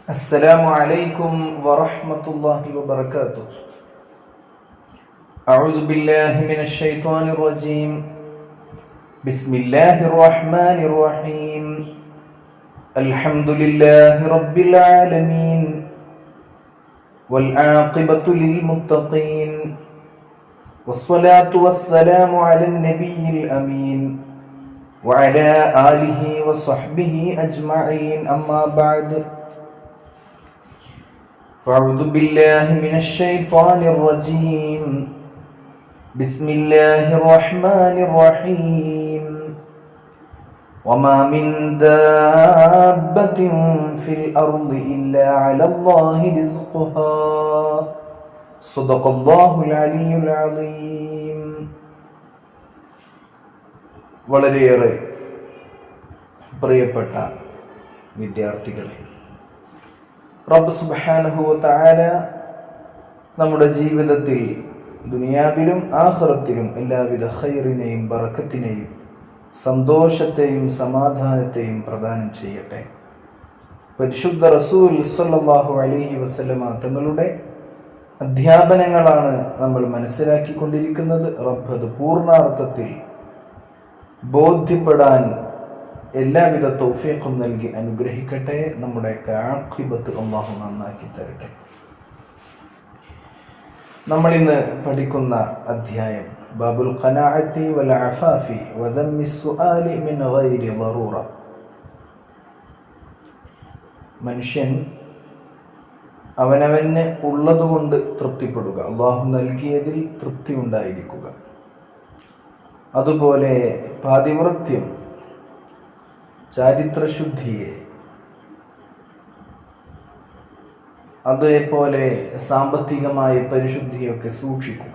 السلام عليكم ورحمة الله وبركاته. أعوذ بالله من الشيطان الرجيم. بسم الله الرحمن الرحيم. الحمد لله رب العالمين والعاقبة للمتقين والصلاة والسلام على النبي الأمين وعلى آله وصحبه أجمعين. أما بعد، فأعوذ بالله من الشيطان الرجيم. بسم الله الرحمن الرحيم. وما من دابة في الأرض إلا على الله رزقها. صدق الله العلي العظيم. വളരെയേറെ പ്രിയപ്പെട്ട വിദ്യാർത്ഥികളെ, റബ്ബ് സുബ്ഹാനഹു വ തആല നമ്മുടെ ജീവിതത്തിൽ ദുനിയാവിലും ആഖിറത്തിലും എല്ലാവിധ ഖൈറിനെയും ബറക്കത്തിനെയും സന്തോഷത്തെയും സമാധാനത്തെയും പ്രദാനം ചെയ്യട്ടെ. പരിശുദ്ധ റസൂൽ സ്വല്ലല്ലാഹു അലൈഹി വസല്ലമ തങ്ങളുടെ അധ്യാപനങ്ങളാണ് നമ്മൾ മനസ്സിലാക്കിക്കൊണ്ടിരിക്കുന്നത്. റബ്ബ് അത് പൂർണ്ണാർത്ഥത്തിൽ ബോധ്യപ്പെടാൻ എല്ലാവിധ തൗഫീഖും നൽകി അനുഗ്രഹിക്കട്ടെ. നമ്മുടെ ആഖിബത്ത് അല്ലാഹു നന്നാക്കി തരട്ടെ. നമ്മൾ ഇന്ന് പഠിക്കുന്ന അധ്യായം ബാബുൽ ഖനാഅത്തി വൽ അഫാഫി വദമ്മി സുആലി മിൻ ഗൈരി ളറൂറ. മനുഷ്യൻ അവനവന് ഉള്ളതുകൊണ്ട് തൃപ്തിപ്പെടുക, അല്ലാഹു നൽകിയതിൽ തൃപ്തി ഉണ്ടായിരിക്കുക. അതുപോലെ പാതിവൃത്യം, ചാരിത്രശുദ്ധിയെ, അതേപോലെ സാമ്പത്തികമായ പരിശുദ്ധിയൊക്കെ സൂക്ഷിക്കുക.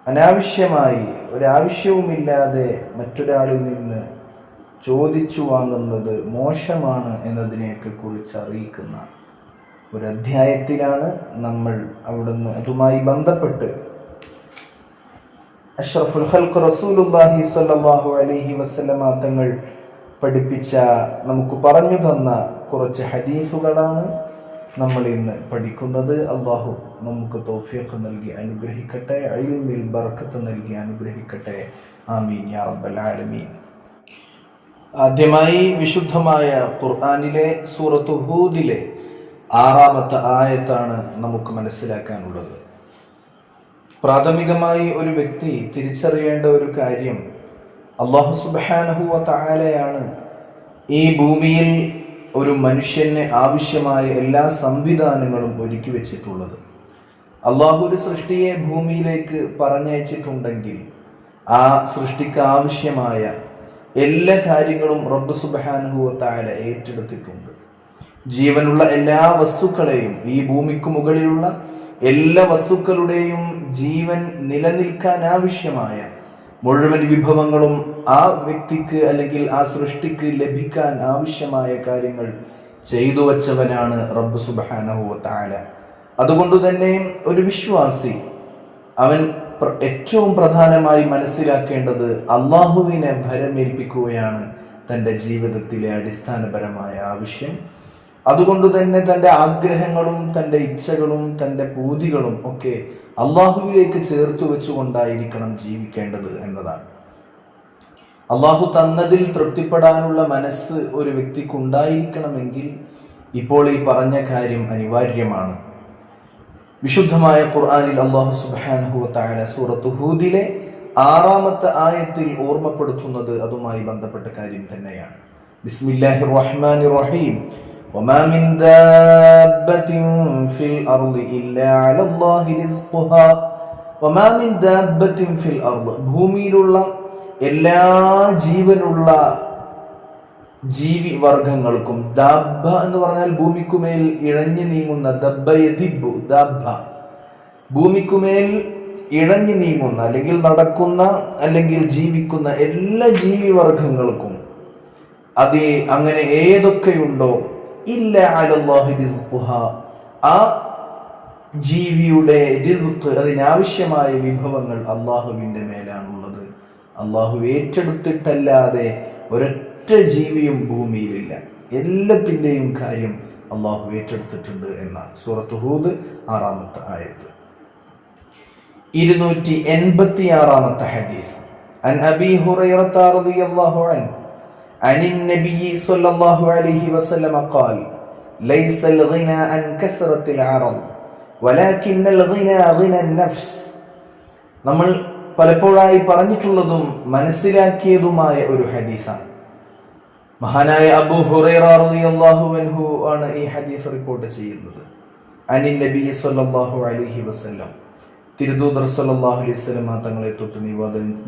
അനാവശ്യമായി ഒരാവശ്യവുമില്ലാതെ മറ്റൊരാളിൽ നിന്ന് ചോദിച്ചു വാങ്ങുന്നത് മോശമാണ് എന്നതിനെയൊക്കെ കുറിച്ച് അറിയിക്കുന്ന ഒരു അധ്യായത്തിലാണ് നമ്മൾ അവിടുന്ന് അതുമായി ബന്ധപ്പെട്ട് അഷ്റഫുൽ ഖൽഖ് റസൂലുള്ളാഹി സ്വല്ലല്ലാഹു അലൈഹി വസല്ലമ തങ്ങൾ പഠിപ്പിച്ച, നമുക്ക് പറഞ്ഞു തന്ന കുറച്ച് ഹദീസുകളാണ് നമ്മൾ ഇന്ന് പഠിക്കുന്നത്. അല്ലാഹു നമുക്ക് തൗഫീഖ് നൽകി അനുഗ്രഹിക്കട്ടെ, ഇൽമിൽ ബർക്കത്ത് നൽകി അനുഗ്രഹിക്കട്ടെ. ആമീൻ യാ റബ്ബൽ ആലമീൻ. ആദ്യമായി വിശുദ്ധമായ ഖുർആനിലെ സൂറത്തു ഹൂദിലെ 6-ാമത്തെ ആയത്താണ് നമുക്ക് മനസ്സിലാക്കാനുള്ളത്. പ്രാഥമികമായി ഒരു വ്യക്തി തിരിച്ചറിയേണ്ട ഒരു കാര്യം, അല്ലാഹു സുബ്ഹാനഹു വ തആലയാണ് ഈ ഭൂമിയിൽ ഒരു മനുഷ്യന് ആവശ്യമായ എല്ലാ സംവിധാനങ്ങളും ഒരുക്കി വെച്ചിട്ടുള്ളത്. അല്ലാഹു ഒരു സൃഷ്ടിയെ ഭൂമിയിലേക്ക് പറഞ്ഞയച്ചിട്ടുണ്ടെങ്കിൽ ആ സൃഷ്ടിക്ക് ആവശ്യമായ എല്ലാ കാര്യങ്ങളും റബ്ബ് സുബ്ഹാനഹു വ തആല ഏറ്റെടുത്തിട്ടുണ്ട്. ജീവനുള്ള എല്ലാ വസ്തുക്കളെയും, ഈ ഭൂമിക്ക് മുകളിലുള്ള എല്ലാ വസ്തുക്കളുടെയും ജീവൻ നിലനിൽക്കാൻ ആവശ്യമായ മുഴുവൻ വിഭവങ്ങളും ആ വ്യക്തിക്ക് അല്ലെങ്കിൽ ആ സൃഷ്ടിക്ക് ലഭിക്കാൻ ആവശ്യമായ കാര്യങ്ങൾ ചെയ്തു വച്ചവനാണ് റബ്ബ് സുബ്ഹാനഹു വ തആല. അതുകൊണ്ട് തന്നെ ഒരു വിശ്വാസി അവൻ ഏറ്റവും പ്രധാനമായി മനസ്സിലാക്കേണ്ടത് അല്ലാഹുവിനെ ഭരമേൽപ്പിക്കുകയാണ് തൻ്റെ ജീവിതത്തിലെ അടിസ്ഥാനപരമായ ആവശ്യം. അതുകൊണ്ട് തന്നെ തൻ്റെ ആഗ്രഹങ്ങളും തൻ്റെ ഇച്ഛകളും തൻ്റെ പൂതികളും ഒക്കെ അള്ളാഹുവിലേക്ക് ചേർത്ത് വെച്ചുകൊണ്ടായിരിക്കണം ജീവിക്കേണ്ടത് എന്നതാണ്. അള്ളാഹു തന്നതിൽ തൃപ്തിപ്പെടാനുള്ള മനസ്സ് ഒരു വ്യക്തിക്ക് ഉണ്ടായിരിക്കണമെങ്കിൽ ഇപ്പോൾ ഈ പറഞ്ഞ കാര്യം അനിവാര്യമാണ്. വിശുദ്ധമായ ഖുർആനിൽ അല്ലാഹു സുബ്ഹാനഹു വ തആല സൂറത്തു ഹൂദിലെ 6-ാമത്തെ ആയത്തിൽ ഓർമ്മപ്പെടുത്തുന്നത് അതുമായി ബന്ധപ്പെട്ട കാര്യം തന്നെയാണ്. ബിസ്മില്ലാഹിർ റഹ്മാനിർ റഹീം. وما من دابة في الأرض إلا على الله رزقها. وما من دابة في الأرض. ഭൂമിയിലുള്ള എല്ലാ ജീവനുള്ള ജീവി വർഗങ്ങൾക്കും, ദാബ്ബ എന്ന് പറഞ്ഞാൽ ഭൂമിക്കുമേൽ ഇഴഞ്ഞു നീങ്ങുന്ന, ദബ്ബ യദിബ്ബു ദാബ്ബ, ഭൂമിക്കുമേൽ ഇഴഞ്ഞു നീങ്ങുന്ന അല്ലെങ്കിൽ നടക്കുന്ന അല്ലെങ്കിൽ ജീവിക്കുന്ന എല്ലാ ജീവി വർഗങ്ങൾക്കും അത് അങ്ങനെ ഏതൊക്കെയുണ്ടോ ഇല്ല അലല്ലാഹി റിസ്ഖുഹാ, ആ ജീവിയുടെ റിസ്ഖ്, അതിനാവശ്യമായ വിഭവങ്ങൾ അള്ളാഹുവിൻ്റെ മേലാണുള്ളത്. അള്ളാഹു ഏറ്റെടുത്തിട്ടല്ലാതെ ഒരൊറ്റ ജീവിയും ഭൂമിയിലില്ല. എല്ലാത്തിൻ്റെയും കാര്യം അള്ളാഹു ഏറ്റെടുത്തിട്ടുണ്ട് എന്നാണ്. സൂറത്ത് ഹൂദ് 6-ാമത്തെ ആയത്ത്. 286-ാമത്തെ ഹദീസ്. അൻ അബീ ഹുറൈറത റളിയല്ലാഹു അൻഹു അനിൻ നബിയ്യി സ്വല്ലല്ലാഹു അലൈഹി വസല്ലം ഖാൽ ലൈസൽ ഗിനാ അൻ കസറത്തിൽ അറദ് വലാകിന്നൽ ഗിനാ ഗിനൻ നഫ്സ്. നമ്മൾ പലപ്പോഴായി പറഞ്ഞിട്ടുള്ളതും മനസ്സിലാക്കിയതുമായ ഒരു ഹദീസാണ്. മഹാനായ അബൂ ഹുറൈറ റളിയല്ലാഹു അൻഹു ആണ് ഈ ഹദീസ് റിപ്പോർട്ട് ചെയ്യുന്നത്. അനിൻ നബി സ്വല്ലല്ലാഹു അലൈഹി വസല്ലം, തിരുദൂതർ സ്വല്ലല്ലാഹു അലൈഹി വസല്ലം തങ്ങളെ തൊട്ട്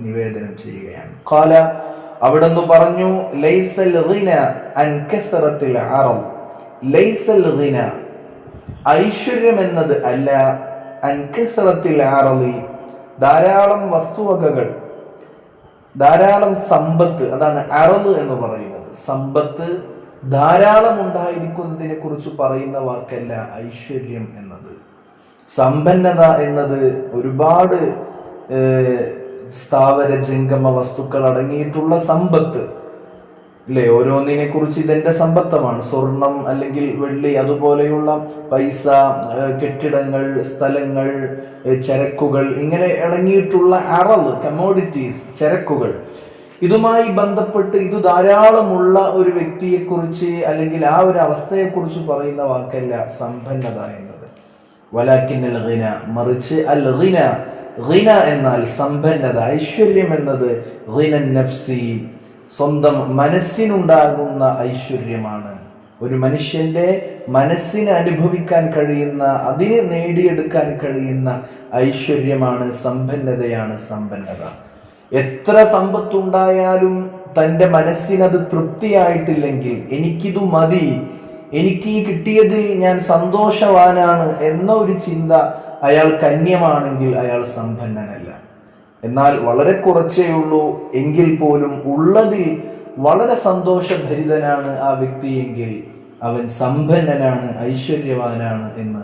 നിവേദനം ചെയ്യുകയാണ്. ഖാല, അവിടുന്ന് പറഞ്ഞു, ലൈസൽ ഗിന അൻ കസറത്തിൽ അറദ്. ലൈസൽ ഗിന, ഐശ്വര്യം എന്നത് അല്ല, അൻ കസറത്തിൽ അറദി, ധാരാളം വസ്തുവകകൾ, ധാരാളം സമ്പത്ത്, അതാണ് അറദ് എന്ന് പറയുന്നത്. സമ്പത്ത് ധാരാളം ഉണ്ടായിരിക്കുന്നതിനെ കുറിച്ച് പറയുന്ന വാക്കല്ല ഐശ്വര്യം എന്നത്. സമ്പന്നത എന്നത് ഒരുപാട് സ്ഥാവര ജംഗമ വസ്തുക്കൾ അടങ്ങിയിട്ടുള്ള സമ്പത്ത് അല്ലേ? ഓരോന്നിനെ കുറിച്ച് ഇതെന്റെ സമ്പത്തമാണ്, സ്വർണം അല്ലെങ്കിൽ വെള്ളി, അതുപോലെയുള്ള പൈസ, കെട്ടിടങ്ങൾ, സ്ഥലങ്ങൾ, ചരക്കുകൾ, ഇങ്ങനെ അടങ്ങിയിട്ടുള്ള അറവ്, കമോഡിറ്റീസ്, ചരക്കുകൾ, ഇതുമായി ബന്ധപ്പെട്ട് ഇത് ധാരാളമുള്ള ഒരു വ്യക്തിയെക്കുറിച്ച് അല്ലെങ്കിൽ ആ ഒരു അവസ്ഥയെക്കുറിച്ച് പറയുന്ന വാക്കല്ല സമ്പന്നത എന്നത്. വലാകിന്നൽ ഗിന, മറിച്ച് അൽ ഗിന, ഗിന എന്നാൽ സമ്പന്നത, ഐശ്വര്യം എന്നത് ഗിനൻ നഫ്സി, സ്വന്തം മനസ്സിനുണ്ടാകുന്ന ഐശ്വര്യമാണ്. ഒരു മനുഷ്യന്റെ മനസ്സിന് അനുഭവിക്കാൻ കഴിയുന്ന, അതിന് നേടിയെടുക്കാൻ കഴിയുന്ന ഐശ്വര്യമാണ്, സമ്പന്നതയാണ് സമ്പന്നത. എത്ര സമ്പത്തുണ്ടായാലും തൻ്റെ മനസ്സിനത് തൃപ്തിയായിട്ടില്ലെങ്കിൽ, എനിക്കിതു മതി, എനിക്ക് ഈ കിട്ടിയതിൽ ഞാൻ സന്തോഷവാനാണ് എന്ന ഒരു ചിന്ത അയാൾക്ക് അന്യമാണെങ്കിൽ അയാൾ സമ്പന്നനല്ല. എന്നാൽ വളരെ കുറച്ചേ ഉള്ളൂ എങ്കിൽ പോലും ഉള്ളതിൽ വളരെ സന്തോഷഭരിതനാണ് ആ വ്യക്തിയെങ്കിൽ അവൻ സമ്പന്നനാണ്, ഐശ്വര്യവാനാണ് എന്ന്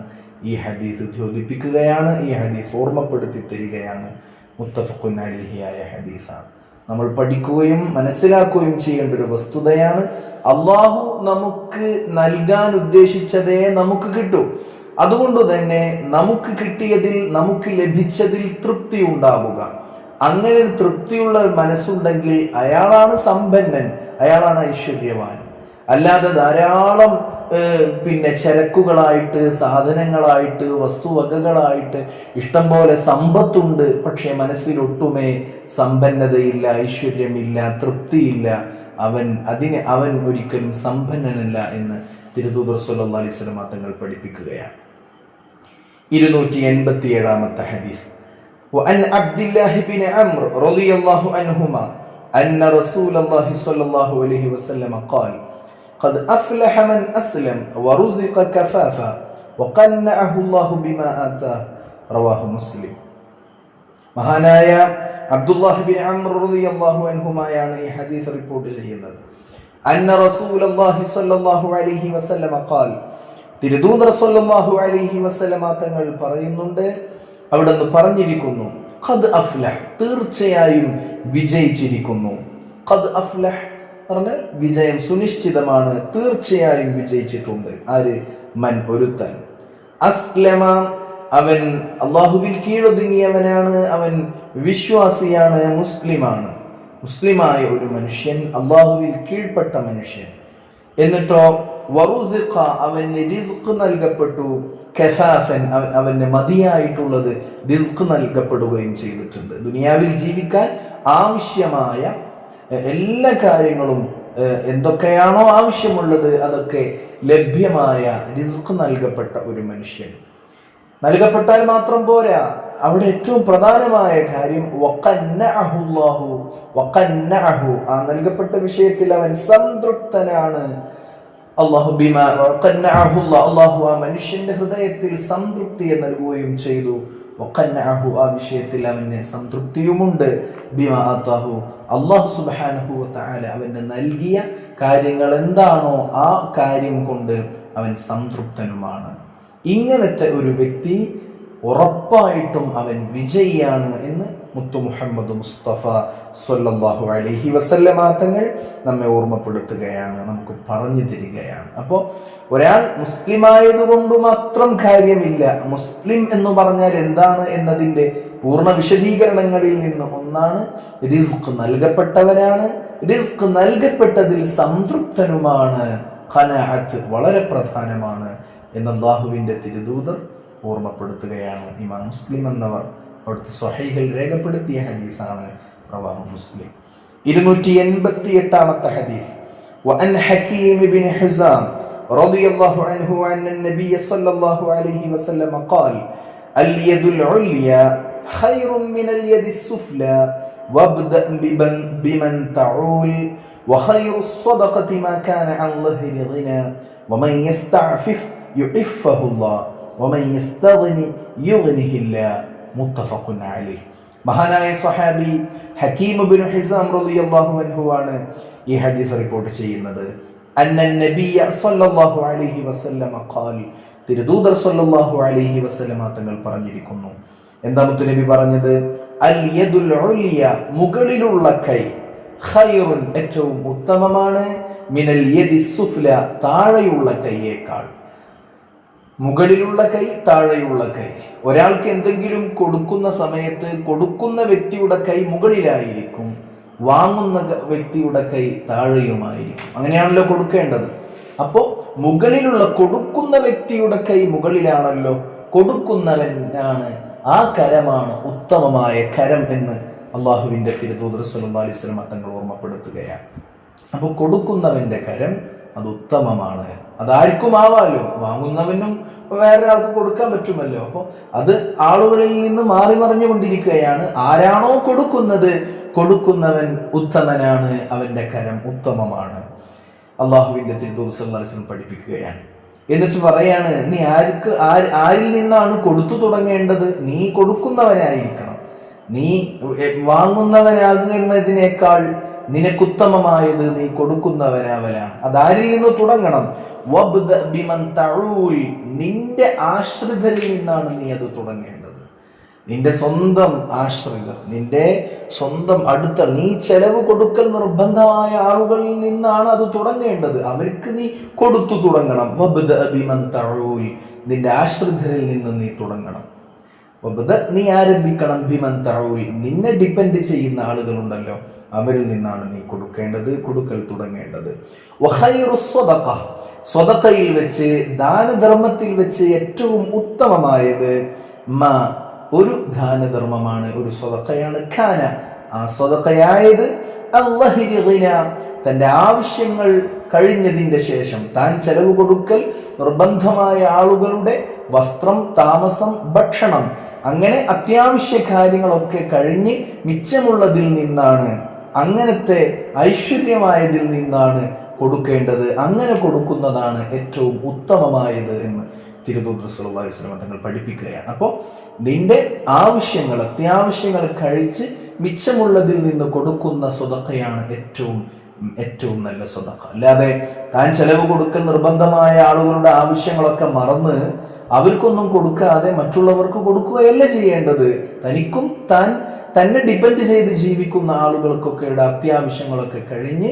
ഈ ഹദീസ് ദ്യോതിപ്പിക്കുകയാണ്. ഈ ഹദീസ് ഓർമ്മപ്പെടുത്തി തരികയാണ്. മുത്തഫഖുൻ അലൈഹിയായ ഹദീസാണ്. നമ്മൾ പഠിക്കുകയും മനസ്സിലാക്കുകയും ചെയ്യേണ്ട ഒരു വസ്തുതയാണ്. അള്ളാഹു നമുക്ക് നൽകാൻ ഉദ്ദേശിച്ചതേ നമുക്ക് കിട്ടൂ. അതുകൊണ്ട് തന്നെ നമുക്ക് കിട്ടിയതിൽ, നമുക്ക് ലഭിച്ചതിൽ തൃപ്തി ഉണ്ടാവുക. അങ്ങനെ തൃപ്തിയുള്ള ഒരു മനസ്സുണ്ടെങ്കിൽ അയാളാണ് സമ്പന്നൻ, അയാളാണ് ഐശ്വര്യവാൻ. അല്ലാതെ ധാരാളം ചരക്കുകളായിട്ട്, സാധനങ്ങളായിട്ട്, വസ്തുവകകളായിട്ട് ഇഷ്ടം പോലെ സമ്പത്തുണ്ട്, പക്ഷെ മനസ്സിലൊട്ടുമേ സമ്പന്നതയില്ല, ഐശ്വര്യമില്ല, തൃപ്തിയില്ല, അവൻ ഒരിക്കലും സമ്പന്നനല്ല എന്ന് തിരുദൂതർ സ്വല്ലല്ലാഹു അലൈഹി വസല്ലം തങ്ങൾ പഠിപ്പിക്കുകയാണ്. 287-ാമത്തെ ഹദീസ്. وعن عبد الله بن عمرو رضي الله عنهما أن رسول الله صلى الله عليه وسلم قال قد أفلح من أسلم ورزق كفافا وقنعه الله بما آتاه رواه مسلم. മഹാനായ അബ്ദുല്ലാഹി ബിൻ അംർ റളിയല്ലാഹു അൻഹുമായാണ് ഈ ഹദീസ് റിപ്പോർട്ട് ചെയ്യുന്നത്. അന്ന റസൂലുള്ളാഹി സ്വല്ലല്ലാഹു അലൈഹി വസല്ലം ഖാൽ, തിരുദൂതർ സ്വല്ലല്ലാഹു അലൈഹി വസല്ലം തങ്ങൾ പറയുന്നുണ്ട്, അവിടുന്ന് പറഞ്ഞിരിക്കുന്നു, ഖദ് അഫ്ലഹ്, തീർച്ചയായും വിജയിച്ചിരിക്കുന്നു. ഖദ് അഫ്ലഹ് പറഞ്ഞാൽ വിജയം സുനിശ്ചിതമാണ്, തീർച്ചയായും വിജയിച്ചിട്ടുണ്ട്. ആര്? മൻ, ഒരുത്തൻ. അസ്ലമ, അവൻ അള്ളാഹുവിൽ കീഴൊതുങ്ങിയവനാണ്, അവൻ വിശ്വാസിയാണ്, മുസ്ലിമാണ്. മുസ്ലിമായ ഒരു മനുഷ്യൻ, അള്ളാഹുവിൽ കീഴ്പ്പെട്ട മനുഷ്യൻ. എന്നിട്ടോ വറുസിഖ, അവന് റിസ്ക് നൽകപ്പെട്ടു, കഫാഫൻ, അവന് മതിയായിട്ടുള്ളത് റിസ്ക് നൽകപ്പെടുകയും ചെയ്തിട്ടുണ്ട്. ദുനിയാവിൽ ജീവിക്കാൻ ആവശ്യമായ എല്ലാ കാര്യങ്ങളും, എന്തൊക്കെയാണോ ആവശ്യമുള്ളത് അതൊക്കെ ലഭ്യമായ റിസ്ക് നൽകപ്പെട്ട ഒരു മനുഷ്യൻ. നൽകപ്പെട്ടാൽ മാത്രം പോരാ, അവിടെ ഏറ്റവും പ്രധാനമായ കാര്യം വഖന്നഅഹു, ആ നൽകപ്പെട്ട വിഷയത്തിൽ അവൻ സംതൃപ്തനാണ്. അല്ലാഹു ആ മനുഷ്യന്റെ ഹൃദയത്തിൽ സംതൃപ്തിയെ നൽകുകയും ചെയ്തു. വഖന്നഅഹു, ആ വിഷയത്തിൽ അവന് സംതൃപ്തിയുമുണ്ട്. ബിമാ ആതാഹു, അല്ലാഹു സുബ്ഹാനഹു വ തആല അവന് നൽകിയ കാര്യങ്ങൾ എന്താണോ ആ കാര്യം കൊണ്ട് അവൻ സംതൃപ്തനുമാണ്. ഇങ്ങനത്തെ ഒരു വ്യക്തി ഉറപ്പായിട്ടും അവൻ വിജയിയാണ് എന്ന് മുത്തു മുഹമ്മദ് മുസ്തഫ സ്വല്ലല്ലാഹു അലൈഹി വസല്ലമ തങ്ങൾ നമ്മെ ഓർമ്മപ്പെടുത്തുകയാണ്, നമുക്ക് പറഞ്ഞു തരികയാണ്. അപ്പോൾ ഒരാൾ മുസ്ലിം ആയതുകൊണ്ട് മാത്രം കാര്യമില്ല. മുസ്ലിം എന്ന് പറഞ്ഞാൽ എന്താണ് എന്നതിൻ്റെ പൂർണ്ണ വിശദീകരണങ്ങളിൽ നിന്ന് ഒന്നാണ് റിസ്ക് നൽകപ്പെട്ടവരാണ്, റിസ്ക് നൽകപ്പെട്ടതിൽ സംതൃപ്തനുമാണ്, ഖനാഅത്ത് വളരെ പ്രധാനമാണ് എന്ന് അല്ലാഹുവിൻ്റെ തിരുദൂതർ ഓർമ്മപ്പെടുത്തുകയാണ്. ഇമാം മുസ്ലിം എന്നവർ അവിടുത്തെ സ്വഹീഹിൽ രേഖപ്പെടുത്തിയ ഹദീസാണ് റവാഹു മുസ്ലിം. 288ാമത്തെ ഹദീസ്. വഅൻ ഹകീം ഇബ്നു ഹിസാം റളിയല്ലാഹു അൻഹു അന്ന നബിയ സ്വല്ലല്ലാഹു അലൈഹി വസല്ലം ഖാൽ അൽ-യദുൽ ഉൽയ ഖൈറുൻ മിനൽ യദിസ് സുഫ്ലാ വബ്ദഅ ബിമൻ തഊൽ വഖൈറുസ് സ്വദഖതി മാ കാന അൻ ളഹ്രി ഗിനാ വമൻ യസ്തഅഫിഫ് യുഇഫഹുല്ലാഹ് വമൻ യസ്തഗ്നി യുഗ്നിഹില്ലാഹ്. മുത്തഫഖുൻ അലൈഹി. മഹാനായ സ്വഹാബി ഹകീം ഇബ്നു ഹിസാം റളിയല്ലാഹു അൻഹു ആണ് ഈ ഹദീസ് റിപ്പോർട്ട് ചെയ്യുന്നത്. അന്ന നബിയ സ്വല്ലല്ലാഹു അലൈഹി വസല്ലം ഖാൽ, തിരുദൂതർ സ്വല്ലല്ലാഹു അലൈഹി വസല്ലം തങ്ങൾ പറഞ്ഞിരിക്കുന്നു. എന്താ മുത്തുനബി പറഞ്ഞത്? അൽ യദുൽ ഉൽയ, മുകളിലുള്ള കൈ, ഖൈറുൻ, ഏറ്റവും ഉത്തമമാണ്, മിനൽ യദിസ് സുഫ്ല, താഴെയുള്ള കൈയേക്കാൾ. മുകളിലുള്ള കൈ, താഴെയുള്ള കൈ. ഒരാൾക്ക് എന്തെങ്കിലും കൊടുക്കുന്ന സമയത്ത് കൊടുക്കുന്ന വ്യക്തിയുടെ കൈ മുകളിലായിരിക്കും, വാങ്ങുന്ന വ്യക്തിയുടെ കൈ താഴെയുമായിരിക്കും. അങ്ങനെയാണല്ലോ കൊടുക്കേണ്ടത്. അപ്പോൾ മുകളിലുള്ള കൊടുക്കുന്ന വ്യക്തിയുടെ കൈ മുകളിലാണല്ലോ, കൊടുക്കുന്നവനാണ്, ആ കരമാണ് ഉത്തമമായ കരം എന്ന് അള്ളാഹുവിൻ്റെ തിരുദൂതർ സ്വല്ലല്ലാഹു അലൈഹി വസല്ലം തങ്ങൾ ഓർമ്മപ്പെടുത്തുകയാണ്. അപ്പോൾ കൊടുക്കുന്നവന്റെ കരം അത് ഉത്തമമാണ്. അതാർക്കും ആവാലോ, വാങ്ങുന്നവനും വേറെ ആൾക്ക് കൊടുക്കാൻ പറ്റുമല്ലോ. അപ്പോൾ അത് ആളുകളിൽ നിന്ന് മാറി മറിഞ്ഞുകൊണ്ടിരിക്കുകയാണ്. ആരാണോ കൊടുക്കുന്നത്, കൊടുക്കുന്നവൻ ഉത്തമനാണ്, അവന്റെ കരം ഉത്തമമാണ്. അള്ളാഹുവിന്റെ തിരുദൂതർ സ്വല്ലല്ലാഹു അലൈഹി വസല്ലം പഠിപ്പിക്കുകയാണ്. എന്നിട്ട് പറയാണ്, നീ ആരിൽ നിന്നാണ് കൊടുത്തു തുടങ്ങേണ്ടത്? നീ കൊടുക്കുന്നവനായിരിക്കണം. നീ വാങ്ങുന്നവനാകുന്നതിനേക്കാൾ നിനക്കുത്തമമായത് നീ കൊടുക്കുന്നവനാവലാണ്. അതാരിൽ നിന്ന് തുടങ്ങണം? വബ്ദഅ ബിമൻ തഊൽ, നിന്റെ ആശ്രിതരിൽ നിന്നാണ് നീ അത് തുടങ്ങേണ്ടത്. നിന്റെ സ്വന്തം ആശ്രിതർ, നിന്റെ സ്വന്തം അടുത്ത, നീ ചെലവ് കൊടുക്കൽ നിർബന്ധമായ ആളുകളിൽ നിന്നാണ് അത് തുടങ്ങേണ്ടത്. അവർക്ക് നീ കൊടുത്തു തുടങ്ങണം. വബ്ദഅ ബിമൻ തഊൽ, നിന്റെ ആശ്രിതരിൽ നിന്ന് നീ തുടങ്ങണം. നീ ആരംഭിക്കണം. ബിമൻ തഊൽ, നിന്നെ ഡിപ്പെൻഡ് ചെയ്യുന്ന ആളുകളുണ്ടല്ലോ, അവരിൽ നിന്നാണ് നീ കൊടുക്കേണ്ടത്, കൊടുക്കൽ തുടങ്ങേണ്ടത്. വഖൈറുസ് സ്വദഖ, സ്വദഖയിൽ വെച്ച്, ദാനധർമ്മത്തിൽ വെച്ച് ഏറ്റവും ഉത്തമമായത് ഒരു ദാനധർമ്മമാണ്, ഒരു സ്വദഖയാണ്. ഖാന, ആ സ്വദഖയായത് അല്ലാഹി ഗിന, തന്റെ ആവശ്യങ്ങൾ കഴിഞ്ഞതിന്റെ ശേഷം, താൻ ചെലവ് കൊടുക്കൽ നിർബന്ധമായ ആളുകളുടെ വസ്ത്രം, താമസം, ഭക്ഷണം, അങ്ങനെ അത്യാവശ്യ കാര്യങ്ങളൊക്കെ കഴിഞ്ഞ് മിച്ചമുള്ളതിൽ നിന്നാണ്, അങ്ങനത്തെ ഐശ്വര്യമായതിൽ നിന്നാണ് കൊടുക്കേണ്ടത്. അങ്ങനെ കൊടുക്കുന്നതാണ് ഏറ്റവും ഉത്തമമായത് എന്ന് തിരുദൂതർ സ്വല്ലല്ലാഹു അലൈഹി വസല്ലം തങ്ങൾ പഠിപ്പിക്കുകയാണ്. അപ്പോൾ നിന്റെ ആവശ്യങ്ങൾ, അത്യാവശ്യങ്ങൾ കഴിച്ച് മിച്ചമുള്ളതിൽ നിന്ന് കൊടുക്കുന്ന സ്വദഖയാണ് ഏറ്റവും നല്ല സ്വദഖ. അല്ലാതെ താൻ ചെലവ് കൊടുക്കൽ നിർബന്ധമായ ആളുകളുടെ ആവശ്യങ്ങളൊക്കെ മറന്ന് അവർക്കൊന്നും കൊടുക്കാതെ മറ്റുള്ളവർക്ക് കൊടുക്കുകയല്ല ചെയ്യേണ്ടത്. തനിക്കും തന്നെ ഡിപ്പെൻഡ് ചെയ്ത് ജീവിക്കുന്ന ആളുകൾക്കൊക്കെ അത്യാവശ്യങ്ങളൊക്കെ കഴിഞ്ഞ്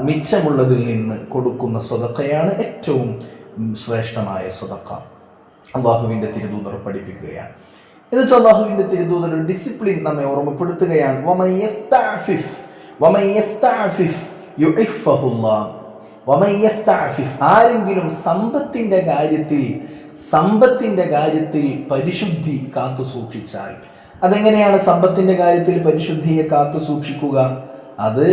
മിച്ചമുള്ളതിൽ നിന്ന് കൊടുക്കുന്ന സ്വദഖയാണ് ഏറ്റവും ശ്രേഷ്ഠമായ സ്വദഖ. അള്ളാഹുവിന്റെ തിരുദൂതർ പഠിപ്പിക്കുകയാണ്. എന്നിട്ട് അള്ളാഹുവിന്റെ തിരുദൂതർ ഒരു ഡിസിപ്ലിൻ നമ്മെ ഓർമ്മപ്പെടുത്തുകയാണ്. ആരെങ്കിലും സമ്പത്തിന്റെ കാര്യത്തിൽ പരിശുദ്ധി കാത്തു സൂക്ഷിച്ചാൽ, അതെങ്ങനെയാണ് സമ്പത്തിന്റെ കാര്യത്തിൽ പരിശുദ്ധിയെ കാത്തു സൂക്ഷിക്കുക? അത്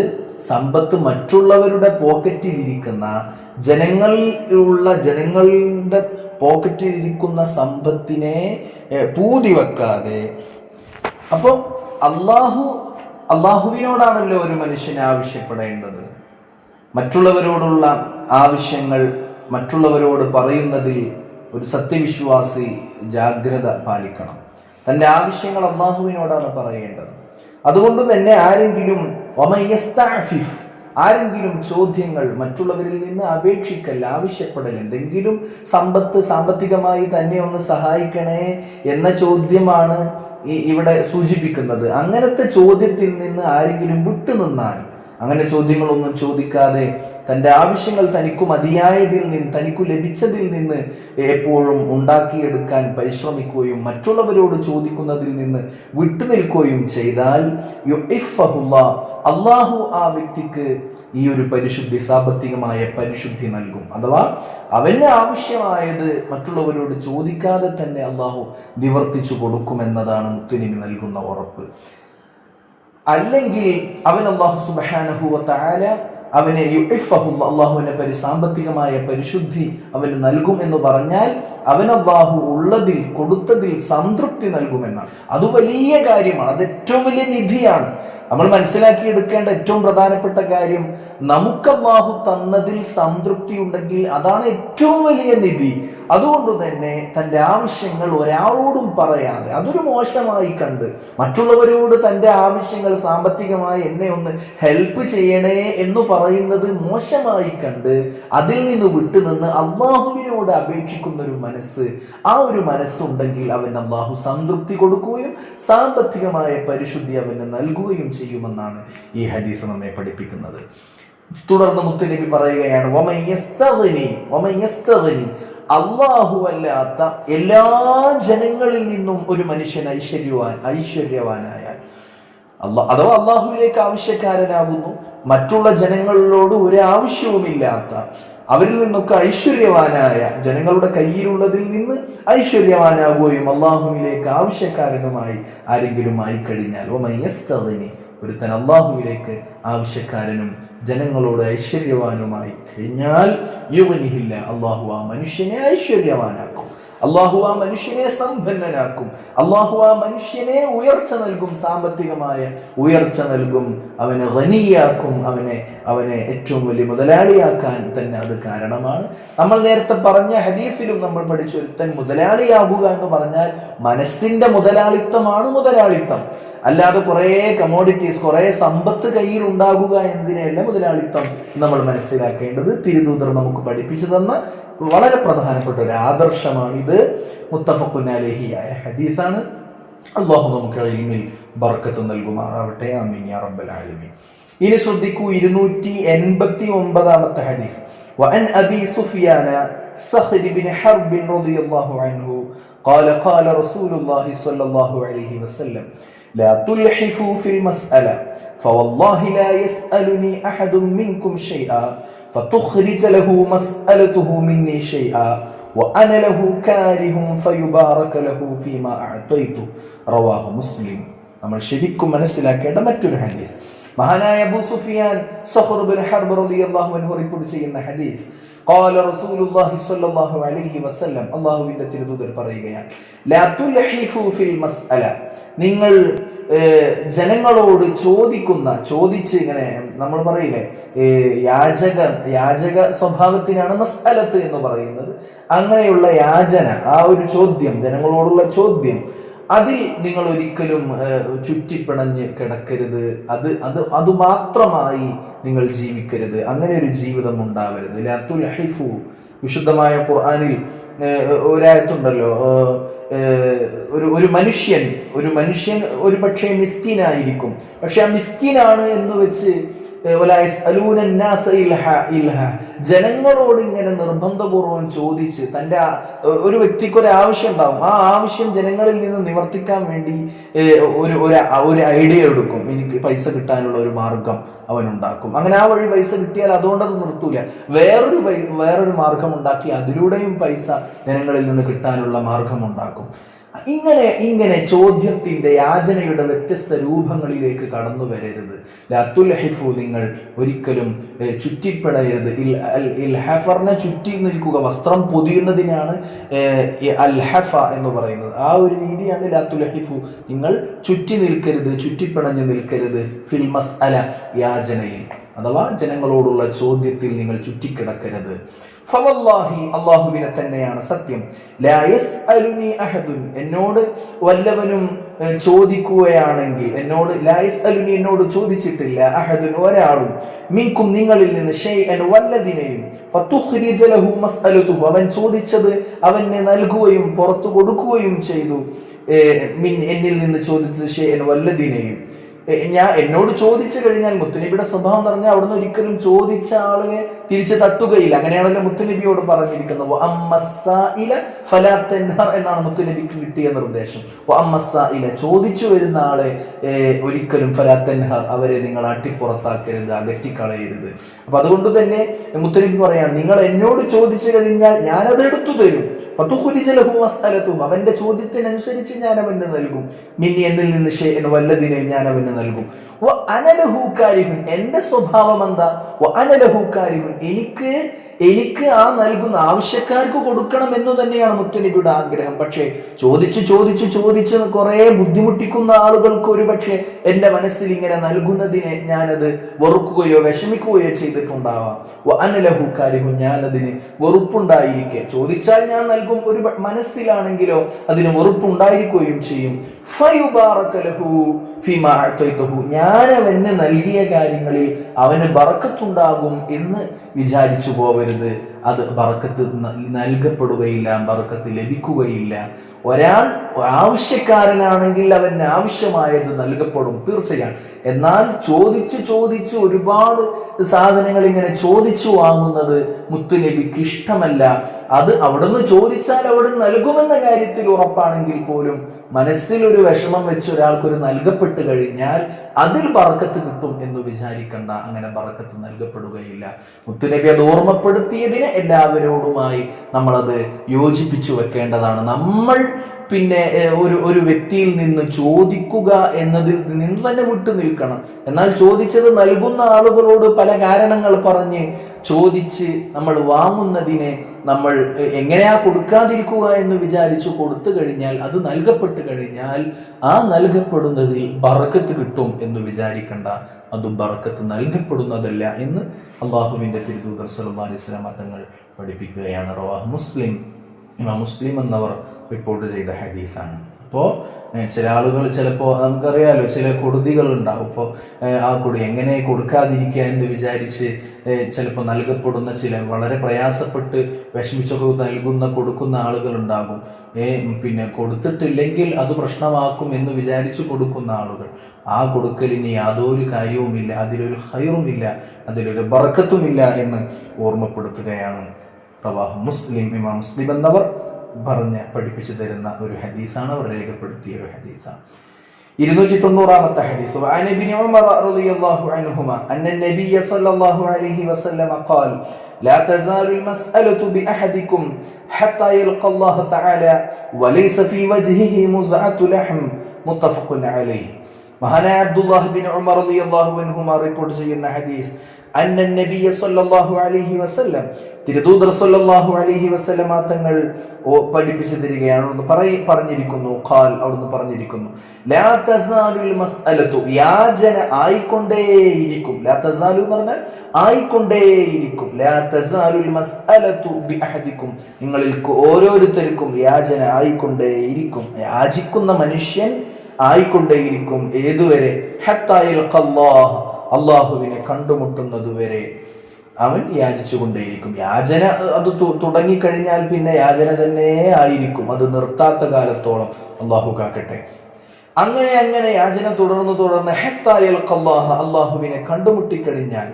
സമ്പത്ത് മറ്റുള്ളവരുടെ പോക്കറ്റിലിരിക്കുന്ന ജനങ്ങളുടെ പോക്കറ്റിലിരിക്കുന്ന സമ്പത്തിനെ പൂതി വെക്കാതെ. അപ്പോൾ അള്ളാഹുവിനോടാണല്ലോ ഒരു മനുഷ്യൻ ആവശ്യപ്പെടേണ്ടത്. മറ്റുള്ളവരോടുള്ള ആവശ്യങ്ങൾ മറ്റുള്ളവരോട് പറയുന്നതിൽ ഒരു സത്യവിശ്വാസി ജാഗ്രത പാലിക്കണം. തന്റെ ആവശ്യങ്ങൾ അള്ളാഹുവിനോടാണ് പറയേണ്ടത്. അതുകൊണ്ട് തന്നെ ആരെങ്കിലും ആരെങ്കിലും ചോദ്യങ്ങൾ മറ്റുള്ളവരിൽ നിന്ന് അപേക്ഷിക്കൽ, ആവശ്യപ്പെടൽ, എന്തെങ്കിലും സാമ്പത്തികമായി തന്നെ ഒന്ന് സഹായിക്കണേ എന്ന ചോദ്യമാണ് ഇവിടെ സൂചിപ്പിക്കുന്നത്. അങ്ങനത്തെ ചോദ്യത്തിൽ നിന്ന് ആരെങ്കിലും വിട്ടുനിന്നാൽ, അങ്ങനെ ചോദ്യങ്ങളൊന്നും ചോദിക്കാതെ തൻ്റെ ആവശ്യങ്ങൾ തനിക്കു മതിയായതിൽ നിന്ന്, തനിക്കു ലഭിച്ചതിൽ നിന്ന് എപ്പോഴും ഉണ്ടാക്കിയെടുക്കാൻ പരിശ്രമിക്കുകയും മറ്റുള്ളവരോട് ചോദിക്കുന്നതിൽ നിന്ന് വിട്ടുനിൽക്കുകയും ചെയ്താൽ അള്ളാഹു ആ വ്യക്തിക്ക് ഈ ഒരു പരിശുദ്ധി, സാമ്പത്തികമായ പരിശുദ്ധി നൽകും. അഥവാ അവന് ആവശ്യമായത് മറ്റുള്ളവരോട് ചോദിക്കാതെ തന്നെ അള്ളാഹു നിവർത്തിച്ചു കൊടുക്കുമെന്നതാണ് മുത്തുനബി നൽകുന്ന ഉറപ്പ്. അല്ലെങ്കിൽ അവൻ അല്ലാഹു സുബ്ഹാനഹു വ തആല അവനെ അള്ളാഹുവിനെ സാമ്പത്തികമായ പരിശുദ്ധി അവന് നൽകും എന്ന് പറഞ്ഞാൽ അവൻ അല്ലാഹു ഉള്ളതിൽ, കൊടുത്തതിൽ സംതൃപ്തി നൽകുമെന്നാണ്. അത് വലിയ കാര്യമാണ്, അത് ഏറ്റവും വലിയ നിധിയാണ്. നമ്മൾ മനസ്സിലാക്കിയെടുക്കേണ്ട ഏറ്റവും പ്രധാനപ്പെട്ട കാര്യം, നമുക്ക് അല്ലാഹു തന്നതിൽ സംതൃപ്തി ഉണ്ടെങ്കിൽ അതാണ് ഏറ്റവും വലിയ നിധി. അതുകൊണ്ട് തന്നെ തൻ്റെ ആവശ്യങ്ങൾ ഒരാളോടും പറയാതെ, അതൊരു മോശമായി കണ്ട് മറ്റുള്ളവരോട് തൻ്റെ ആവശ്യങ്ങൾ സാമ്പത്തികമായി എന്നെ ഒന്ന് ഹെൽപ്പ് ചെയ്യണേ എന്ന് പറയുന്നത് മോശമായി കണ്ട് അതിൽ നിന്ന് വിട്ടുനിന്ന് അള്ളാഹുവിനോട് അപേക്ഷിക്കുന്ന ഒരു മനസ്സ്, ആ ഒരു മനസ്സുണ്ടെങ്കിൽ അവൻ അള്ളാഹു സംതൃപ്തി കൊടുക്കുകയും സാമ്പത്തികമായ പരിശുദ്ധി അവന് നൽകുകയും ചെയ്യുമെന്നാണ് ഈ ഹദീസ് നമ്മെ പഠിപ്പിക്കുന്നത്. തുടർന്ന് മുത്തുനബി പറയുകയാണ്, അല്ലാഹു അല്ലാത്ത എല്ലാ ജനങ്ങളിൽ നിന്നും ഒരു മനുഷ്യൻ ഐശ്വര്യവാനായാൽ, അഥവാ അള്ളാഹുവിലേക്ക് ആവശ്യക്കാരനാകുന്നു, മറ്റുള്ള ജനങ്ങളോട് ഒരു ആവശ്യവുമില്ലാത്ത, അവരിൽ നിന്നൊക്കെ ഐശ്വര്യവാനായ, ജനങ്ങളുടെ കയ്യിലുള്ളതിൽ നിന്ന് ഐശ്വര്യവാനാകുകയും അള്ളാഹുവിലേക്ക് ആവശ്യക്കാരനുമായി ആരെങ്കിലും ആയിക്കഴിഞ്ഞാൽ, ഒരുത്തൻ അള്ളാഹുവിലേക്ക് ആവശ്യക്കാരനും ജനങ്ങളോട് ഐശ്വര്യവാനുമായി കഴിഞ്ഞാൽ യുവനിഹില്ല, അള്ളാഹു ആ മനുഷ്യനെ ഐശ്വര്യവാനാക്കും, അള്ളാഹു ആ മനുഷ്യനെ സമ്പന്നനാക്കും, അള്ളാഹു ആ മനുഷ്യനെ ഉയർച്ച നൽകും, സാമ്പത്തികമായ ഉയർച്ച നൽകും, അവനെ ഗനിയാക്കും, അവനെ ഏറ്റവും വലിയ മുതലാളിയാക്കാൻ തന്നെ അത് കാരണമാണ്. നമ്മൾ നേരത്തെ പറഞ്ഞ ഹദീസിലും നമ്മൾ പഠിച്ചു, ഒരുത്തൻ മുതലാളിയാവുക എന്ന് പറഞ്ഞാൽ മനസ്സിന്റെ മുതലാളിത്തമാണ് മുതലാളിത്തം. അല്ലാതെ കുറെ കമോഡിറ്റീസ്, കുറെ സമ്പത്ത് കയ്യിൽ ഉണ്ടാകുക എന്നതിനെയല്ല മുതലാളിത്തം നമ്മൾ മനസ്സിലാക്കേണ്ടത്. തിരുദൂതർ നമുക്ക് പഠിപ്പിച്ചു തന്ന വളരെ പ്രധാനപ്പെട്ട ഒരു ആദർശമാണ് ഇത്. മുത്തഫഖുൻ അലൈഹിയായ ഹദീസാണ്. അല്ലാഹു നമുക്ക് ഇൽമിൽ ബർക്കത്ത് നൽകുമാറാവട്ടെ. ആമീൻ യാ റബ്ബൽ ആലമീൻ. ഇനി ശ്രദ്ധിക്കൂ, 289ാമത്തെ ഹദീസ്. وعن أبي سفيان صخر بن حرب رضي الله عنه قال قال رسول الله صلى الله عليه وسلم لا تلحفوا في المسألة فوالله لا يسألني أحد منكم شيئا فتخرج له مسألته مني شيئا وأنا له كاره فيبارك له فيما أعطيته رواه مسلم. നമ്മൾ ശരിക്കും മനസ്സിലാക്കേണ്ട മറ്റൊരു ഹദീസ്, മഹാനായ Abu Sufyan Sakhr bin Harb റളിയല്ലാഹു അൻഹു റിപ്പോർട്ട് ചെയ്യുന്ന ഹദീസ്. ഖാല റസൂലുള്ളാഹി സ്വല്ലല്ലാഹു അലൈഹി വസല്ലം, അല്ലാഹുവിന്റെ തിരുദൂതർ പറയുകയാണ്, ലാ തുൽഹിഫു ഫിൽ മസ്അല, നിങ്ങൾ ജനങ്ങളോട് ചോദിച്ച് ഇങ്ങനെ നമ്മൾ പറയില്ലേ, യാചക സ്വഭാവത്തിനാണ് മസ്അലത്ത് എന്ന് പറയുന്നത്. അങ്ങനെയുള്ള യാചന, ആ ഒരു ചോദ്യം, ജനങ്ങളോടുള്ള ചോദ്യം, അതിൽ നിങ്ങൾ ഒരിക്കലും ചുറ്റിപ്പിണഞ്ഞ് കിടക്കരുത്. അത് മാത്രമായി നിങ്ങൾ ജീവിക്കരുത്. അങ്ങനെ ഒരു ജീവിതം ഉണ്ടാവരുത്. ലാ തുൽഹിഫു, വിശുദ്ധമായ ഖുർആനിൽ ഒരായത്തുണ്ടല്ലോ, ഒരു മനുഷ്യൻ ഒരു പക്ഷേ മിസ്കീനായിരിക്കും, പക്ഷെ ആ മിസ്കീനാണ് എന്ന് വെച്ച് ജനങ്ങളോട് ഇങ്ങനെ നിർബന്ധപൂർവം ചോദിച്ച്, തൻ്റെ ഒരു വ്യക്തിക്ക് ഒരു ആവശ്യം ഉണ്ടാവും, ആ ആവശ്യം ജനങ്ങളിൽ നിന്ന് നിവർത്തിക്കാൻ വേണ്ടി ഒരു ഐഡിയ എടുക്കും, എനിക്ക് പൈസ കിട്ടാനുള്ള ഒരു മാർഗം അവനുണ്ടാക്കും. അങ്ങനെ ആ വഴി പൈസ കിട്ടിയാൽ അതുകൊണ്ടത് നിർത്തൂല, വേറൊരു മാർഗം ഉണ്ടാക്കി അതിലൂടെയും പൈസ ജനങ്ങളിൽ നിന്ന് കിട്ടാനുള്ള മാർഗം ഉണ്ടാക്കും. ഇങ്ങനെ ചോദ്യത്തിന്റെ, യാചനയുടെ വ്യത്യസ്ത രൂപങ്ങളിലേക്ക് കടന്നു വരരുത്. ലാ തുൽഹിഫു, നിങ്ങൾ ഒരിക്കലും ചുറ്റിപ്പെടരുത്. ഇൽഹഫറിനെ ചുറ്റി നിൽക്കുക, വസ്ത്രം പൊതിയുന്നതിനാണ് അൽഹഫ എന്ന് പറയുന്നത്. ആ ഒരു രീതിയാണ് ലാ തുൽഹിഫു, നിങ്ങൾ ചുറ്റി നിൽക്കരുത്, ചുറ്റിപ്പിണഞ്ഞു നിൽക്കരുത്. ഫിൽ മസ്അല, യാചനയിൽ അഥവാ ജനങ്ങളോടുള്ള ചോദ്യത്തിൽ നിങ്ങൾ ചുറ്റിക്കിടക്കരുത്. ഫവല്ലാഹി, അല്ലാഹുവിനെ തന്നെയാണ് സത്യം, ലാ യസ്അലുനി അഹദുൻ, എന്നോട് വല്ലവനും ചോദിക്കുകയാണെങ്കിൽ എന്നോട് ലാ യസ്അലുനി എന്നോട് ചോദിച്ചിട്ടില്ല അഹദുൻ ഒരാളും മിൻകും നിങ്ങളിൽ നിന്ന് ഷൈഅൻ വല്ലദിനെയും ഫതുഖ്രിജ ലഹു മസ്അലതുഹു അവൻ ചോദിച്ചത് അവന് നൽകുകയും പുറത്തു കൊടുക്കുകയും ചെയ്തു എന്നിൽ നിന്ന് ചോദിച്ചത് ഷൈഅൻ വല്ലദിനെയും എന്നോട് ചോദിച്ചു കഴിഞ്ഞാൽ മുത്തുനബിയുടെ സ്വഭാവം എന്ന് പറഞ്ഞാൽ അവിടുന്ന് ഒരിക്കലും ചോദിച്ച ആളിനെ തിരിച്ചു തട്ടുകയില്ല. അങ്ങനെയാണല്ലോ മുത്തുനബിയോട് പറഞ്ഞിരിക്കുന്നത് എന്നാണ് മുത്തുനബിക്ക് കിട്ടിയ നിർദ്ദേശം. ചോദിച്ചു വരുന്ന ആളെ ഒരിക്കലും ഫലാ തൻഹർ അവരെ നിങ്ങൾ അട്ടിപ്പുറത്താക്കരുത്, അകറ്റിക്കളയരുത്. അപ്പൊ അതുകൊണ്ട് തന്നെ മുത്തുനബി പറയാണ്, നിങ്ങൾ എന്നോട് ചോദിച്ചു കഴിഞ്ഞാൽ ഞാനത് എടുത്തു തരും. അവന്റെ ചോദ്യത്തിനനുസരിച്ച് ഞാൻ അവന് നൽകും. എന്നിൽ നിന്ന് ഷൈഅൻ വല്ലദിനെ ഞാൻ അവന് നൽകും. എന്റെ സ്വഭാവം എന്താ? എനിക്ക് ആ നൽകുന്ന ആവശ്യക്കാർക്ക് കൊടുക്കണം എന്ന് തന്നെയാണ് മുത്തുനബിയുടെ ആഗ്രഹം. പക്ഷേ ചോദിച്ച് കുറെ ബുദ്ധിമുട്ടിക്കുന്ന ആളുകൾക്ക് ഒരു പക്ഷേ എന്റെ മനസ്സിൽ ഇങ്ങനെ നൽകുന്നതിനെ ഞാനത് വെറുക്കുകയോ വിഷമിക്കുകയോ ചെയ്തിട്ടുണ്ടാവാം. ഞാനതിന് വെറുപ്പുണ്ടായിരിക്കെ ചോദിച്ചാൽ ഞാൻ നൽകും. ഒരു മനസ്സിലാണെങ്കിലോ അതിന് വെറുപ്പുണ്ടായിരിക്കുകയും ചെയ്യും. ഞാൻ അവന് നൽകിയ കാര്യങ്ങളിൽ അവന് ബറക്കത്തുണ്ടാകും എന്ന് വിചാരിച്ചു പോവരുത്. അത് ബറക്കത്ത് നൽകപ്പെടുകയില്ല, ബറക്കത്ത് ലഭിക്കുകയില്ല. ഒരാൾ ആവശ്യക്കാരനാണെങ്കിൽ അവന് ആവശ്യമായത് നൽകപ്പെടും തീർച്ചയാണ്. എന്നാൽ ചോദിച്ച് ഒരുപാട് സാധനങ്ങൾ ഇങ്ങനെ ചോദിച്ചു വാങ്ങുന്നത് മുത്തുനബിക്ക് ഇഷ്ടമല്ല. അത് അവിടുന്ന് ചോദിച്ചാൽ അവിടുന്ന് നൽകുമെന്ന കാര്യത്തിൽ ഉറപ്പാണെങ്കിൽ പോലും മനസ്സിൽ ഒരു വിഷമം വെച്ച് ഒരാൾക്കൊരു നൽകപ്പെട്ട് കഴിഞ്ഞാൽ അതിൽ ബറക്കത്ത് കിട്ടും എന്ന് വിചാരിക്കണ്ട. അങ്ങനെ ബറക്കത്ത് നൽകപ്പെടുകയില്ല. മുത്തുനബി അത് ഓർമ്മപ്പെടുത്തിയതിന് എല്ലാവരോടുമായി നമ്മളത് യോജിപ്പിച്ചു വെക്കേണ്ടതാണ്. നമ്മൾ പിന്നെ ഒരു വ്യക്തിയിൽ നിന്ന് ചോദിക്കുക എന്നതിൽ നിന്ന് തന്നെ വിട്ടു നിൽക്കണം. എന്നാൽ ചോദിച്ചത് നൽകുന്ന ആളുകളോട് പല കാരണങ്ങൾ പറഞ്ഞ് ചോദിച്ച് നമ്മൾ വാങ്ങുന്നതിനെ നമ്മൾ എങ്ങനെയാ കൊടുക്കാതിരിക്കുക എന്ന് വിചാരിച്ചു കൊടുത്തു കഴിഞ്ഞാൽ അത് നൽകപ്പെട്ടു കഴിഞ്ഞാൽ ആ നൽകപ്പെടുന്നതിൽ ബറക്കത്ത് കിട്ടും എന്ന് വിചാരിക്കണ്ട. അത് ബറക്കത്ത് നൽകപ്പെടുന്നതല്ല എന്ന് അള്ളാഹുവിന്റെ തിരുദൂതർ സല്ലല്ലാഹു അലൈഹി വസല്ലം തങ്ങൾ പഠിപ്പിക്കുകയാണ്. റവാഹ് മുസ്ലിം, ഇമാം മുസ്ലിം എന്നവർ റിപ്പോർട്ട് ചെയ്ത ഹദീസാണ്. അപ്പോൾ ചില ആളുകൾ ചിലപ്പോൾ നമുക്കറിയാലോ ചില കൊടുതികൾ ഉണ്ടാവും. ഇപ്പോൾ ആ എങ്ങനെ കൊടുക്കാതിരിക്കുക എന്ന് വിചാരിച്ച് ചിലപ്പോൾ നൽകപ്പെടുന്ന ചില വളരെ പ്രയാസപ്പെട്ട് വിഷമിച്ചൊക്കെ കൊടുക്കുന്ന ആളുകൾ ഉണ്ടാകും. പിന്നെ കൊടുത്തിട്ടില്ലെങ്കിൽ അത് പ്രശ്നമാക്കും എന്ന് വിചാരിച്ച് കൊടുക്കുന്ന ആളുകൾ. ആ കൊടുക്കലിന് യാതൊരു കാര്യവുമില്ല, അതിലൊരു ഖൈറുമില്ല, അതിലൊരു ബറക്കത്തുമില്ല എന്ന് ഓർമ്മപ്പെടുത്തുകയാണ് റവാഹ് മുസ്ലിം. ഇമാം മുസ്ലിം എന്നവർ പഠിപ്പിച്ചു തരുന്ന ഒരു ഹദീസാണ്, അവർ രേഖപ്പെടുത്തിയ ഒരു ഹദീസാണ്. 290-ാമത്തെ ഹദീസ്. വഅൻ ഇബ്നു ഉമർ റളിയല്ലാഹു അൻഹുമാ അന്ന നബിയ സ്വല്ലല്ലാഹു അലൈഹി വസല്ലം ഖാൽ ലാ തസാലു അൽമസ്അലതു ബിഅഹദികും ഹത്താ യൽഖ അല്ലാഹു തആല വലൈസ ഫീ വജ്ഹിഹി മുസ്അതു ലഹം മുത്തഫഖുൻ അലൈഹി. മഹാനായ അബ്ദുല്ലാഹ് ഇബ്നു ഉമർ റളിയല്ലാഹു അൻഹുമാ റിപ്പോർട്ട് ചെയ്യുന്ന ഹദീസ്, അന്ന നബിയ സ്വല്ലല്ലാഹു അലൈഹി വസല്ലം തിരുദൂതർ സല്ലല്ലാഹു അലൈഹി വസല്ലമ തങ്ങൾ പഠിപ്പിച്ചു തരികയാണ്, പറഞ്ഞിരിക്കുന്നു. ഖാൽ അവിടുന്ന് പറഞ്ഞിരിക്കുന്നു, ലാ തസാലുൽ മസ്അലതു യാചന ആയിക്കൊണ്ടേയിരിക്കും. ലാ തസാലു എന്ന് പറഞ്ഞാൽ ആയിക്കൊണ്ടേയിരിക്കും. ലാ തസാലുൽ മസ്അലതു ബിഅഹദികും നിങ്ങളിൽ ഓരോരുത്തർക്കും യാചന ആയിക്കൊണ്ടേയിരിക്കും. യാചിക്കുന്ന മനുഷ്യൻ ആയിക്കൊണ്ടേയിരിക്കും. ഏതുവരെ? ഹത്താ യൽഖല്ലാഹ് അള്ളാഹുവിനെ കണ്ടുമുട്ടുന്നതുവരെ അവൻ യാചിച്ചു കൊണ്ടേയിരിക്കും. യാചന അത് തുടങ്ങിക്കഴിഞ്ഞാൽ പിന്നെ യാചന തന്നെ ആയിരിക്കും, അത് നിർത്താത്ത കാലത്തോളം. അള്ളാഹു കാക്കട്ടെ. അങ്ങനെ യാചന തുടർന്ന് ഹത്താ യൽഖല്ലാഹ് അള്ളാഹുവിനെ കണ്ടുമുട്ടിക്കഴിഞ്ഞാൽ,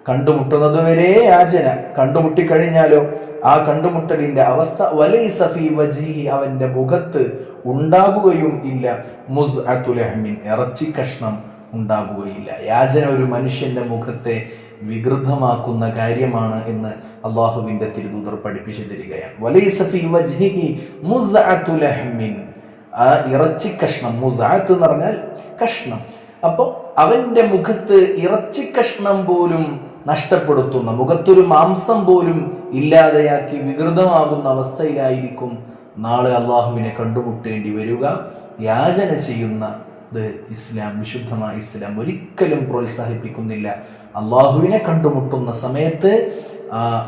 കണ്ടുമുട്ടുന്നത് വരെ യാചന. കണ്ടുമുട്ടിക്കഴിഞ്ഞാലോ ആ കണ്ടുമുട്ടലിന്റെ അവസ്ഥ വലൈസ ഫീ വജ്ഹിഹി അവന്റെ മുഖത്ത് ഉണ്ടാകുകയും ഇല്ല മുസ്അതു ലഹ്മിൻ ഇറച്ചി കഷ്ണം ഉണ്ടാകുകയില്ല. യാചന ഒരു മനുഷ്യന്റെ മുഖത്തെ വികൃതമാക്കുന്ന കാര്യമാണ് എന്ന് അള്ളാഹുവിന്റെ തിരുദൂതർ പഠിപ്പിച്ചു തരികയാണ്. വലൈസ ഫീ വജ്ഹിഹി മുസ്അതു ലഹ്മിൻ, ആ ഇറച്ചി കഷ്ണം, മുസ്അത്ത് എന്ന് പറഞ്ഞാൽ കഷ്ണം. അപ്പൊ അവന്റെ മുഖത്ത് ഇറച്ചി കഷ്ണം പോലും നഷ്ടപ്പെടുത്തുന്ന, മുഖത്തൊരു മാംസം പോലും ഇല്ലാതെയാക്കി വികൃതമാകുന്ന അവസ്ഥയിലായിരിക്കും നാളെ അള്ളാഹുവിനെ കണ്ടുമുട്ടേണ്ടി വരിക. യാചന ചെയ്യുന്നത് ഇസ്ലാം, വിശുദ്ധമായ ഇസ്ലാം ഒരിക്കലും പ്രോത്സാഹിപ്പിക്കുന്നില്ല. അള്ളാഹുവിനെ കണ്ടുമുട്ടുന്ന സമയത്ത്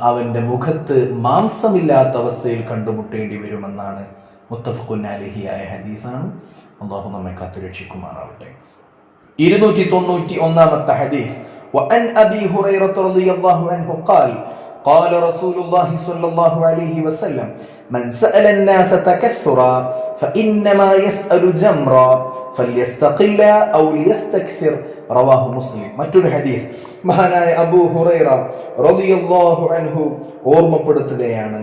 അവന്റെ മുഖത്ത് മാംസമില്ലാത്ത അവസ്ഥയിൽ കണ്ടുമുട്ടേണ്ടി വരുമെന്നാണ് മുത്തഫഖുൻ അലൈഹി ആയ ഹദീസാണ്. അള്ളാഹു നമ്മെ കാത്തുരക്ഷിക്കുമാറാവട്ടെ. 291 ഹദീസ്. وعن أبي هريرة رضي الله عنه قال قال رسول الله صلى الله عليه وسلم من سأل الناس تكثرا فإنما يسأل جمرا فليستقل أو ليستكثر رواه مسلم. മറ്റൊരു ഹദീസ് മഹാനായ അബൂ ഹുറൈറ റളിയല്ലാഹു അൻഹു ഓർമ്മപ്പെടുത്തുകയാണ്.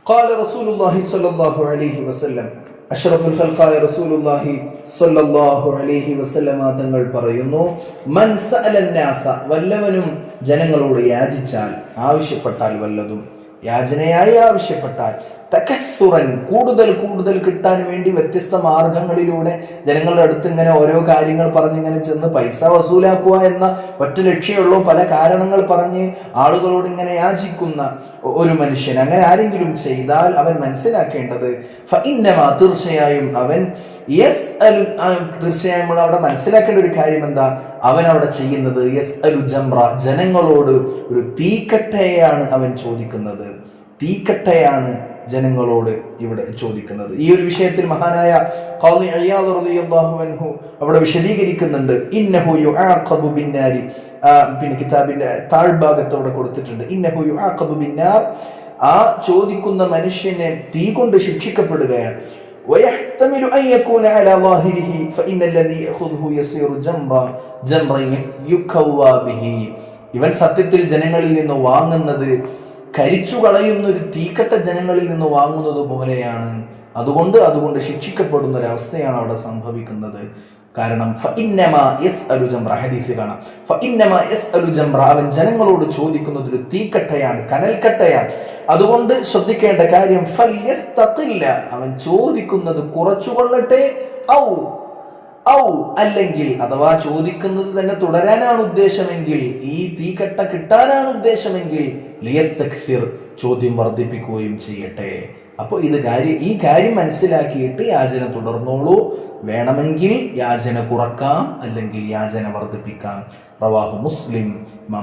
قال رسول الله صلى الله عليه وسلم അഷ്റഫുൽ ഖൽഖായ റസൂലുള്ളാഹി സ്വല്ലല്ലാഹു അലൈഹി വസല്ലമ തങ്ങൾ പറയുന്നു, മൻ സഅലൻ നാസ, വല്ലവനും ജനങ്ങളോട് യാചിച്ചാൽ, ആവശ്യപ്പെട്ടാൽ, വല്ലതും യാചനയായി ആവശ്യപ്പെട്ടാൽ, തകസ്സുറൻ, കൂടുതൽ കൂടുതൽ കിട്ടാൻ വേണ്ടി വ്യത്യസ്ത മാർഗങ്ങളിലൂടെ ജനങ്ങളുടെ അടുത്ത് ഇങ്ങനെ ഓരോ കാര്യങ്ങൾ പറഞ്ഞിങ്ങനെ ചെന്ന് പൈസ വസൂലാക്കുക എന്ന ഒറ്റ ലക്ഷ്യമുള്ളൂ, പല കാരണങ്ങൾ പറഞ്ഞ് ആളുകളോട് ഇങ്ങനെ യാചിക്കുന്ന ഒരു മനുഷ്യൻ, അങ്ങനെ ആരെങ്കിലും ചെയ്താൽ അവൻ മനസ്സിലാക്കേണ്ടത് ഫഇന്നമാ, തീർച്ചയായും അവൻ തീർച്ചയായും അവിടെ മനസ്സിലാക്കേണ്ട ഒരു കാര്യം എന്താ, അവൻ അവിടെ ചെയ്യുന്നത് യസ്അലു ജംറ, ജനങ്ങളോട് ഒരു തീക്കട്ടയാണ് അവൻ ചോദിക്കുന്നത്. തീക്കട്ടയാണ് ജനങ്ങളോട് ഇവിടെ ചോദിക്കുന്നത്. ഈ ഒരു വിഷയത്തിൽ മഹാനായ ഖാദി ഇയാദ് റളിയല്ലാഹു അൻഹു അവിടെ വിശദീകരിക്കുന്നുണ്ട്. ഇന്നഹു യുആഖബു ബിന്നാരി, പിന്നെ കിതാബിന്റെ താഴ്ഭാഗത്തോടെ കൊടുത്തിട്ടുണ്ട്, ഇന്നഹു യുആഖബു ബിന്നാർ, ആ ചോദിക്കുന്ന മനുഷ്യനെ തീ കൊണ്ട് ശിക്ഷിക്കപ്പെടുകയാണ്. ويحتمل أن يكون على ظاهره فإن الذي يأخذه يصير جمرا يكوى به. ഇവൻ സത്യത്തിൽ ജനങ്ങളിൽ നിന്ന് വാങ്ങുന്നത് കരിച്ചു കളയുന്ന ഒരു തീക്കട്ട ജനങ്ങളിൽ നിന്ന് വാങ്ങുന്നത് പോലെയാണ്. അതുകൊണ്ട് ശിക്ഷിക്കപ്പെടുന്ന ഒരു അവസ്ഥയാണ് അവിടെ സംഭവിക്കുന്നത്. കാരണം ഫഇന്നമാ യസ്അലു ജംറ, ഹദീസിൽ കാണാം, ഫഇന്നമാ യസ്അലു ജംറ, അവൻ ജനങ്ങളോട് ചോദിക്കുന്നത് ഒരു തീക്കട്ടയാണ്, കനൽക്കട്ടയാണ്. അതുകൊണ്ട് ശ്രദ്ധിക്കേണ്ട കാര്യം ഫൽയസ്തഖില്ല, അവൻ ചോദിക്കുന്നത് കുറച്ചുകൊള്ളട്ടെ, ഔ അല്ലെങ്കിൽ, അഥവാ ചോദിക്കുന്നത് തന്നെ തുടരാനാണ് ഉദ്ദേശമെങ്കിൽ, ഈ തീക്കട്ട കിട്ടാനാണ് ഉദ്ദേശമെങ്കിൽ ലിയസ്തക്സിർ, ചോദ്യം വർദ്ധിപ്പിക്കുകയും ചെയ്യട്ടെ. അപ്പോൾ ഈ കാര്യം മനസ്സിലാക്കിയിട്ട് യാചന തുടർന്നോളൂ. വേണമെങ്കിൽ യാചന കുറക്കാം, അല്ലെങ്കിൽ യാചന വർദ്ധിപ്പിക്കാം. റവാഹു മുസ്ലിം,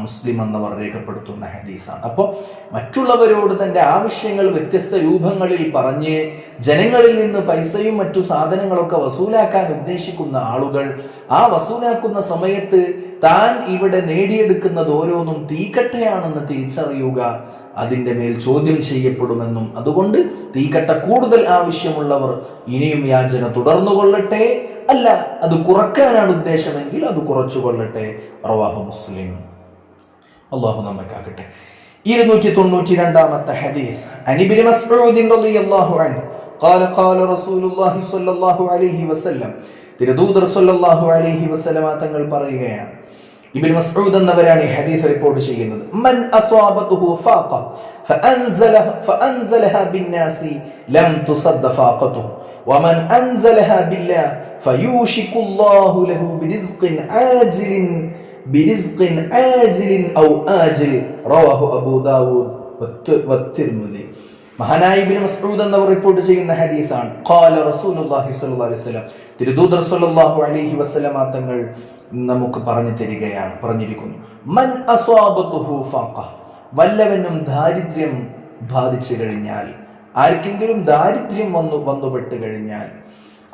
മുസ്ലിം എന്നവർ രേഖപ്പെടുത്തുന്ന ഹദീസാണ്. അപ്പോൾ മറ്റുള്ളവരോട് തന്റെ ആവശ്യങ്ങൾ വ്യത്യസ്ത രൂപങ്ങളിൽ പറഞ്ഞ് ജനങ്ങളിൽ നിന്ന് പൈസയും മറ്റു സാധനങ്ങളൊക്കെ വസൂലാക്കാൻ ഉദ്ദേശിക്കുന്ന ആളുകൾ, ആ വസൂലാക്കുന്ന സമയത്ത് താൻ ഇവിടെ നേടിയെടുക്കുന്നത് ഓരോന്നും തീക്കട്ടയാണെന്ന് തിരിച്ചറിയുക, അതിന്റെ മേൽ ചോദ്യം ചെയ്യപ്പെടുമെന്നും, അതുകൊണ്ട് തീക്കട്ട കൂടുതൽ ആവശ്യമുള്ളവർ ഇനിയും യാചന തുടർന്നുകൊള്ളട്ടെ, അല്ല അത് കുറക്കാനാണ് ഉദ്ദേശമെങ്കിൽ അത് കുറച്ചുകൊള്ളട്ടെ. റവാഹു മുസ്ലിം. അല്ലാഹു നമ്മക്കാകട്ടെ. 292 ഹദീസ്. അൻ ഇബ്നു മസ്ഊദ് റളിയല്ലാഹു അൻഹു ഖാല ഖാല റസൂലുള്ളാഹി സ്വല്ലല്ലാഹു അലൈഹി വസല്ലം, തിരുദൂതർ സ്വല്ലല്ലാഹു അലൈഹി വസല്ലമ തങ്ങൾ പറയുകയാണ്, ഇബ്നു മസ്ഊദ് എന്നവരാണ് ഈ ഹദീസ് റിപ്പോർട്ട് ചെയ്യുന്നത്, മൻ അസ്വാബതുഹു ഫാഖ ഫഅൻസലഹ ബിന്നാസി ലം തുസദ്ദ ഫാഖതുഹു വമൻ അൻസലഹ ബില്ലാഹ് ഫയൂഷികുല്ലാഹു ലഹു ബിരിസ്ഖിൻ ആജിലിൻ ഔ ആജിൽ റവാഹു അബൂ ദാവൂദ് വത്തിർമിദി. മഹാനായ ഇബ്നു മസ്ഊദ് എന്നവർ റിപ്പോർട്ട് ചെയ്യുന്ന ഹദീസാണ്. ഖാല റസൂലുള്ളാഹി സ്വല്ലല്ലാഹു അലൈഹി വസല്ലം, തിരുദൂതർ സ്വല്ലല്ലാഹു അലൈഹി വസല്ലമ തങ്ങൾ നമുക്ക് പറഞ്ഞിരിക്കുന്നു, മൻ അസ്വാബതുഹു ഫാഖ, വല്ലവനും ദാരിദ്ര്യം ബാധിച്ചു കഴിഞ്ഞാൽ, ആർക്കെങ്കിലും ദാരിദ്ര്യം വന്നുപെട്ട് കഴിഞ്ഞാൽ,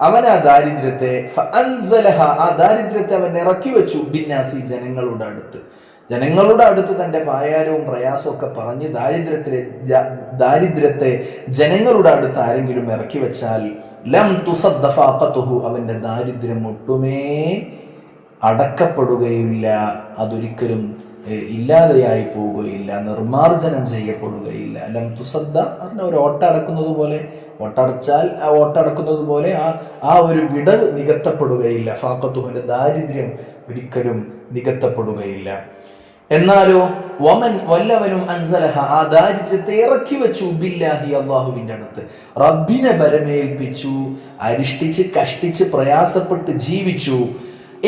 അവൻ ആ ദാരിദ്ര്യത്തെ ഫഅൻസലഹ, ആ ദാരിദ്ര്യത്തെ അവൻ ഇറക്കി വെച്ചു, ബിന്നാസി, ജനങ്ങളുടെ അടുത്ത് തന്റെ പായാരവും പ്രയാസവും ഒക്കെ പറഞ്ഞ് ദാരിദ്ര്യത്തെ ജനങ്ങളുടെ അടുത്ത് ആരെങ്കിലും ഇറക്കി വെച്ചാൽ ലം തുസദ്ദ ഫാഖതുഹു, അവന്റെ ദാരിദ്ര്യം ഒട്ടുമേ അടക്കപ്പെടുകയില്ല, അതൊരിക്കലും ഇല്ലാതെയായി പോവുകയില്ല, നിർമാർജനം ചെയ്യപ്പെടുകയില്ല. ലം തുസദ്ദ പറഞ്ഞ ഒരു ഓട്ടടക്കുന്നത് പോലെ, ഓട്ടടച്ചാൽ ആ ഓട്ടടക്കുന്നത് പോലെ ആ ഒരു വിടവ് നികത്തപ്പെടുകയില്ല. ഫാഖത്തുഹുവിന്റെ ദാരിദ്ര്യം ഒരിക്കലും നികത്തപ്പെടുകയില്ല. എന്നാലോ വല്ലവനും അൻസലഹ, ആ ദാരിദ്ര്യത്തെ ഇറക്കി വെച്ചു, ബില്ലാഹി, അല്ലാഹുവിന്റെ അടുത്ത്, റബ്ബിനെ ബരമേൽപ്പിച്ചു, അരിഷ്ടിച്ച് കഷ്ടിച്ച് പ്രയാസപ്പെട്ട് ജീവിച്ചു,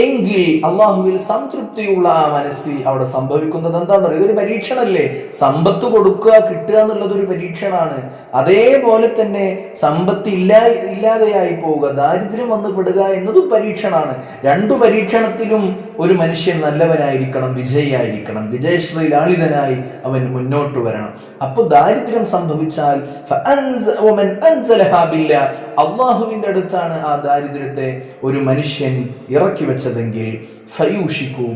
എങ്കിൽ അള്ളാഹുവിൽ സംതൃപ്തിയുള്ള ആ മനസ്സിൽ അവിടെ സംഭവിക്കുന്നത് എന്താണെന്ന് പറയുക, ഇതൊരു പരീക്ഷണല്ലേ. സമ്പത്ത് കൊടുക്കുക, കിട്ടുക എന്നുള്ളത് ഒരു പരീക്ഷണമാണ്. അതേപോലെ തന്നെ സമ്പത്ത് ഇല്ലാതെയായി പോവുക, ദാരിദ്ര്യം വന്നു പെടുക എന്നതും പരീക്ഷണമാണ്. രണ്ടു പരീക്ഷണത്തിലും ഒരു മനുഷ്യൻ നല്ലവനായിരിക്കണം, വിജയിയായിരിക്കണം, വിജയശ്രീ ലാളിതനായി അവൻ മുന്നോട്ട് വരണം. അപ്പൊ ദാരിദ്ര്യം സംഭവിച്ചാൽ അള്ളാഹുവിന്റെ അടുത്താണ് ആ ദാരിദ്ര്യത്തെ ഒരു മനുഷ്യൻ ഇറക്കി വെച്ചതെങ്കിൽ ഫയൂഷിക്കു,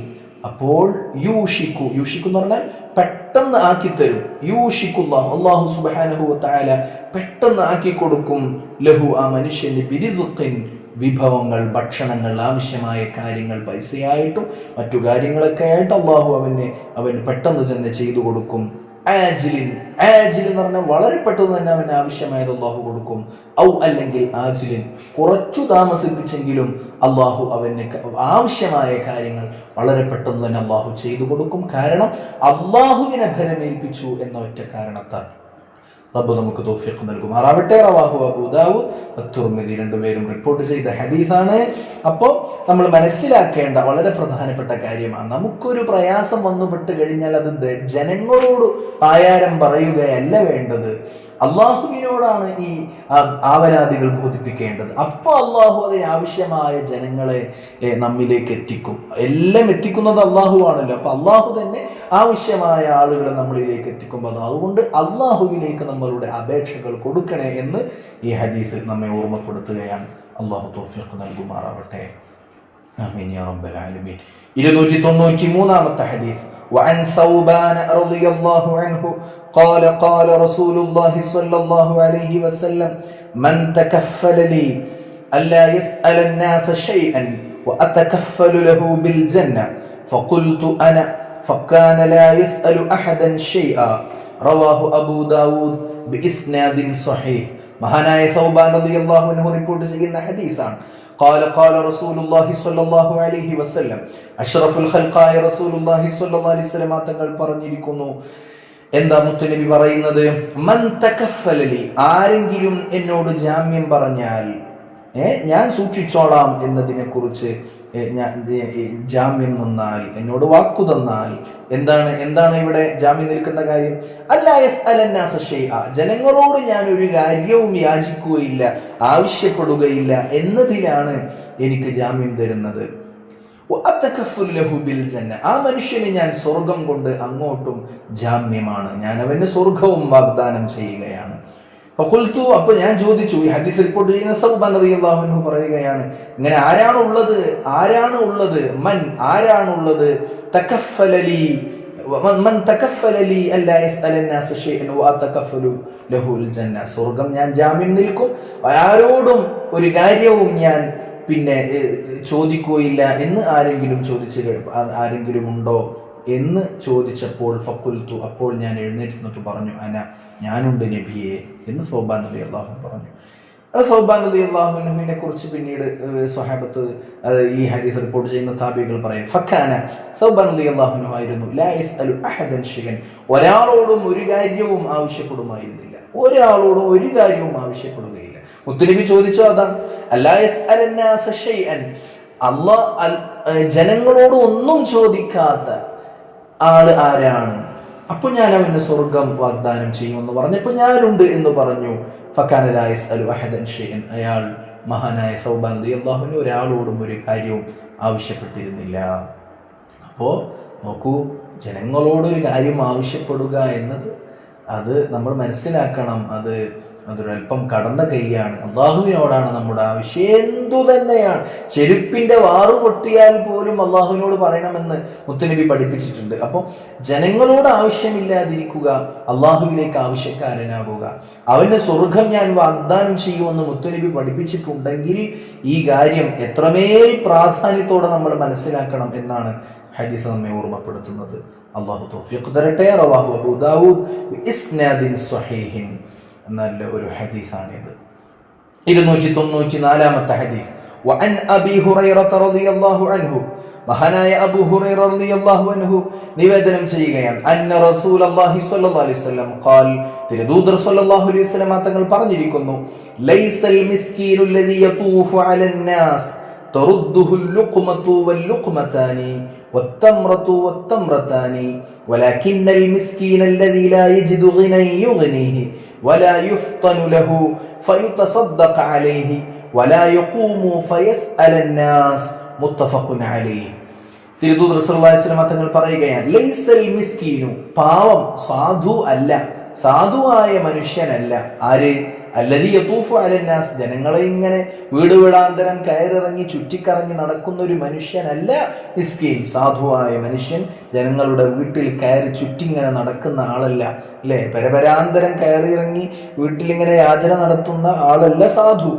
അപ്പോൾ യൂഷിക്കു എന്ന് പറഞ്ഞാൽ പെട്ടെന്ന് ആക്കി തരും. യൂഷിക്കുല്ലാഹ്, അല്ലാഹു സുബ്ഹാനഹു വ തആല പെട്ടെന്ന് ആക്കി കൊടുക്കും ലഹു, ആ മനുഷ്യന് ബിരിസ്ഖിൻ, വിഭവങ്ങൾ, ഭക്ഷണങ്ങൾ, ആവശ്യമായ കാര്യങ്ങൾ, പൈസയായിട്ടും മറ്റു കാര്യങ്ങളൊക്കെ ആയിട്ട് അള്ളാഹു അവന് പെട്ടെന്ന് തന്നെ ചെയ്തു കൊടുക്കും. ആജിലിൻ എന്ന് പറഞ്ഞാൽ വളരെ പെട്ടെന്ന് തന്നെ അവന് ആവശ്യമായത് അള്ളാഹു കൊടുക്കും. ഔ അല്ലെങ്കിൽ ആജിലിൻ, കുറച്ചു താമസിപ്പിച്ചെങ്കിലും അള്ളാഹു അവന് ആവശ്യമായ കാര്യങ്ങൾ വളരെ പെട്ടെന്ന് തന്നെ അള്ളാഹു ചെയ്തു കൊടുക്കും. കാരണം അള്ളാഹുവിനെ ഭരമേൽപ്പിച്ചു എന്ന ഒറ്റ കാരണത്താൽ. റബ്ബ് നമുക്ക് തൗഫീഖ് നൽകുമാറാവട്ടെ. റവാഹു അബൂ ദാവൂദ് വത്തുർമിദി, രണ്ടുപേരും റിപ്പോർട്ട് ചെയ്ത ഹദീസാണ്. അപ്പോൾ നമ്മൾ മനസ്സിലാക്കേണ്ട വളരെ പ്രധാനപ്പെട്ട കാര്യമാണ്, നമുക്കൊരു പ്രയാസം വന്നുപെട്ട് കഴിഞ്ഞാൽ അത് ജനങ്ങളോട് പായാരം പറയുകയല്ല വേണ്ടത്, അള്ളാഹുവിനോടാണ് ഈ ആവലാദികൾ ബോധിപ്പിക്കേണ്ടത്. അപ്പൊ അള്ളാഹു അതിനാവശ്യമായ ജനങ്ങളെ നമ്മിലേക്ക് എത്തിക്കും. എല്ലാം എത്തിക്കുന്നത് അള്ളാഹു ആണല്ലോ. അപ്പൊ അള്ളാഹു തന്നെ ആവശ്യമായ ആളുകളെ നമ്മളിലേക്ക് എത്തിക്കുമ്പോൾ അതുകൊണ്ട് അള്ളാഹുവിലേക്ക് നമ്മളുടെ അപേക്ഷകൾ കൊടുക്കണേ എന്ന് ഈ ഹദീസ് നമ്മെ ഓർമ്മപ്പെടുത്തുകയാണ്. അള്ളാഹു തൗഫീഖ് നൽകുമാറാവട്ടെ. ആമീൻ യാ റബ്ബൽ ആലമീൻ. 293 ഹദീസ്. وعن ثوبان رضي الله عنه قال قال رسول الله صلى الله عليه وسلم من تكفل لي ألا يسأل الناس شيئا وأتكفل له بالجنة فقلت أنا فكان لا يسأل أحدا شيئا رواه أبو داود بإسناد صحيح. മഹാനായ സൗബാൻ റളിയല്ലാഹു അൻഹു റിപ്പോർട്ട് ചെയ്യുന്ന ഹദീസാണ്. قال قال رسول الله صلى الله عليه وسلم, അഷ്റഫുൽ ഖൽഖായ റസൂലുള്ളാഹി സ്വല്ലല്ലാഹു അലൈഹി വസല്ലം തങ്ങൾ പറഞ്ഞിരിക്കുന്നു. എന്താ മുത്തുനബി പറയുന്നത്? മൻ തകഫല ലി, ആരെങ്കിലും എന്നോട് ജാമ്യം പറഞ്ഞാൽ, ഞാൻ സൂക്ഷിച്ചോളാം എന്നതിനെ കുറിച്ച് ജാമ്യം നിന്നാൽ, എന്നോട് വാക്കു തന്നാൽ, എന്താണ് ഇവിടെ ജാമ്യം നിൽക്കുന്ന കാര്യം? അല്ലാ യസ്അലന്നാസ ഷൈഅ, ജനങ്ങളോട് ഞാൻ ഒരു കാര്യവും യാചിക്കുകയില്ല, ആവശ്യപ്പെടുകയില്ല എന്നതിലാണ് എനിക്ക് ജാമ്യം തരുന്നത്. ആ മനുഷ്യന് ഞാൻ സ്വർഗം കൊണ്ട് അങ്ങോട്ടും ജാമ്യമാണ്, ഞാൻ അവന് സ്വർഗവും വാഗ്ദാനം ചെയ്യുകയാണ്. അപ്പൊ ഞാൻ ചോദിച്ചു, ഈ ഹദീസ് റിപ്പോർട്ട് ചെയ്യുന്ന സൗബാൻ റളിയല്ലാഹു അൻഹു പറയുകയാണ്, ഇങ്ങനെ ആരാണുള്ളത് മൻ ആരാണുള്ളത് തകഫല ലി മൻ തകഫല ലി അല്ലാ യസ്അലന്നാസ ഷൈഅൻ വഅതകഫലു ലഹുൽ ജന്ന, സ്വർഗം ഞാൻ ജാമ്യം നിൽക്കും, ആരോടും ഒരു കാര്യവും ഞാൻ ചോദിക്കുകയില്ല എന്ന് ആരെങ്കിലും ഉണ്ടോ എന്ന് ചോദിച്ചപ്പോൾ ഫഖുൽതു, അപ്പോൾ ഞാൻ എഴുന്നേറ്റ് നിന്നിട്ട് പറഞ്ഞു, ഞാനുണ്ട് നബിയെ എന്ന് സൗബാൻ റളിയല്ലാഹു അൻഹു പറഞ്ഞു. സൗബാൻ റളിയല്ലാഹു അൻഹുവിനെ കുറിച്ച് പിന്നീട് സ്വഹാബത്ത് ഈ ഹദീസ് റിപ്പോർട്ട് ചെയ്യുന്ന താബികൾ പറയും, ഫക്കാന സൗബാൻ റളിയല്ലാഹു അൻഹു ആയിരുന്നു ലാ യസ്അലു അഹദൻ ഷൈഅൻ, ഒരാളോടും ഒരു കാര്യവും ആവശ്യപ്പെടുമായിരുന്നില്ല, ഒരാളോടും ഒരു കാര്യവും ആവശ്യപ്പെടുകയില്ല. മുത്തുനബി ചോദിച്ചു അതാണ്, അല്ലാ യസ്അലന്നാസ ഷൈഅൻ, ജനങ്ങളോട് ഒന്നും ചോദിക്കാത്ത ആള് ആരാണ്? അപ്പൊ ഞാൻ അവന് സ്വർഗം വാഗ്ദാനം ചെയ്യുമെന്ന് പറഞ്ഞപ്പോൾ ഞാനുണ്ട് എന്ന് പറഞ്ഞു. ഫകാന ലാ യസ്അലു അഹദൻ ഷൈഅൻ, അയാൾ മഹാനായ സൗബാൻ റളിയല്ലാഹു അൻഹു ഒരാളോടും ഒരു കാര്യവും ആവശ്യപ്പെട്ടിരുന്നില്ല. അപ്പോ നോക്കൂ, ജനങ്ങളോടൊരു കാര്യം ആവശ്യപ്പെടുക എന്നത് അത് നമ്മൾ മനസ്സിലാക്കണം, അതൊരൽപ്പം കടന്ന കൈയാണ്. അള്ളാഹുവിനോടാണ് നമ്മുടെ ആവശ്യം, എന്തു തന്നെയാണ്. ചെരുപ്പിന്റെ വാറു പൊട്ടിയാൽ പോലും അള്ളാഹുവിനോട് പറയണമെന്ന് മുത്തുനബി പഠിപ്പിച്ചിട്ടുണ്ട്. അപ്പോൾ ജനങ്ങളോട് ആവശ്യമില്ലാതിരിക്കുക, അള്ളാഹുവിലേക്ക് ആവശ്യക്കാരനാകുക. അവന് സ്വർഗം ഞാൻ വാഗ്ദാനം ചെയ്യുമെന്ന് മുത്തുനബി പഠിപ്പിച്ചിട്ടുണ്ടെങ്കിൽ ഈ കാര്യം എത്രമേൽ പ്രാധാന്യത്തോടെ നമ്മൾ മനസ്സിലാക്കണം എന്നാണ് ഹദീസ് നമ്മെ ഓർമ്മപ്പെടുത്തുന്നത്. അള്ളാഹു തൗഫീഖ് തരട്ടെ. റവാഹു അബൂ ദാവൂദ് ബിഇസ്നാദിൻ സ്വഹീഹിൻ, നല്ല ഒരു ഹദീസാണിത്. 294 ഹദീസ്. വഅൻ അബീ ഹുറൈറ റളിയല്ലാഹു അൻഹു, മഹാനായ അബൂ ഹുറൈറ റളിയല്ലാഹു അൻഹു നിവേദനം ചെയ്യുകയാണ്, അന്ന റസൂലുള്ളാഹി സ്വല്ലല്ലാഹു അലൈഹി വസല്ലം ഖാൽ, തിരുദൂതർ സ്വല്ലല്ലാഹു അലൈഹി വസല്ലം തങ്ങൾ പറഞ്ഞിരിക്കുന്നു, ലൈസൽ മിസ്കീനു അല്ലദീ യതൂഫു അലൻ നാസ് തറുദ്ദുഹു ലുഖ്മതു വല്ലുഖ്മതാനി വത്തംറതു വത്തംറതാനി വലകിന്നൽ മിസ്കീന അല്ലദീ ലാ യജിദു ഗിനൻ യുഗ്നീഹി വലാ യുഫ്തനു ലഹു ഫയുതസദ്ദഖ അലൈഹി വലാ യഖൂമു ഫയസ്അലൻ നാസ് മുത്തഫഖുൻ അലൈഹി. തിരുദൂതർ റസൂലുള്ളാഹി സ്വല്ലല്ലാഹു അലൈഹി വസല്ലം തങ്ങൾ പറയുകയാണ്, ലൈസൽ മിസ്കീനു, പാവം സാധു അല്ല, സാധുവായ മനുഷ്യനല്ല. ആര്? അല്ലദീ യതൂഫു അലന്നാസ്, ജനങ്ങളെ ഇങ്ങനെ വീട് വീടാന്തരം കയറിറങ്ങി ചുറ്റിക്കറങ്ങി നടക്കുന്ന ഒരു മനുഷ്യനല്ല മിസ്കീൻ. സാധുവായ മനുഷ്യൻ ജനങ്ങളുടെ വീട്ടിൽ കയറി ചുറ്റിങ്ങനെ നടക്കുന്ന ആളല്ല, അല്ലെ? പരപരാന്തരം കയറിയിറങ്ങി വീട്ടിലിങ്ങനെ യാചന നടത്തുന്ന ആളല്ല സാധു.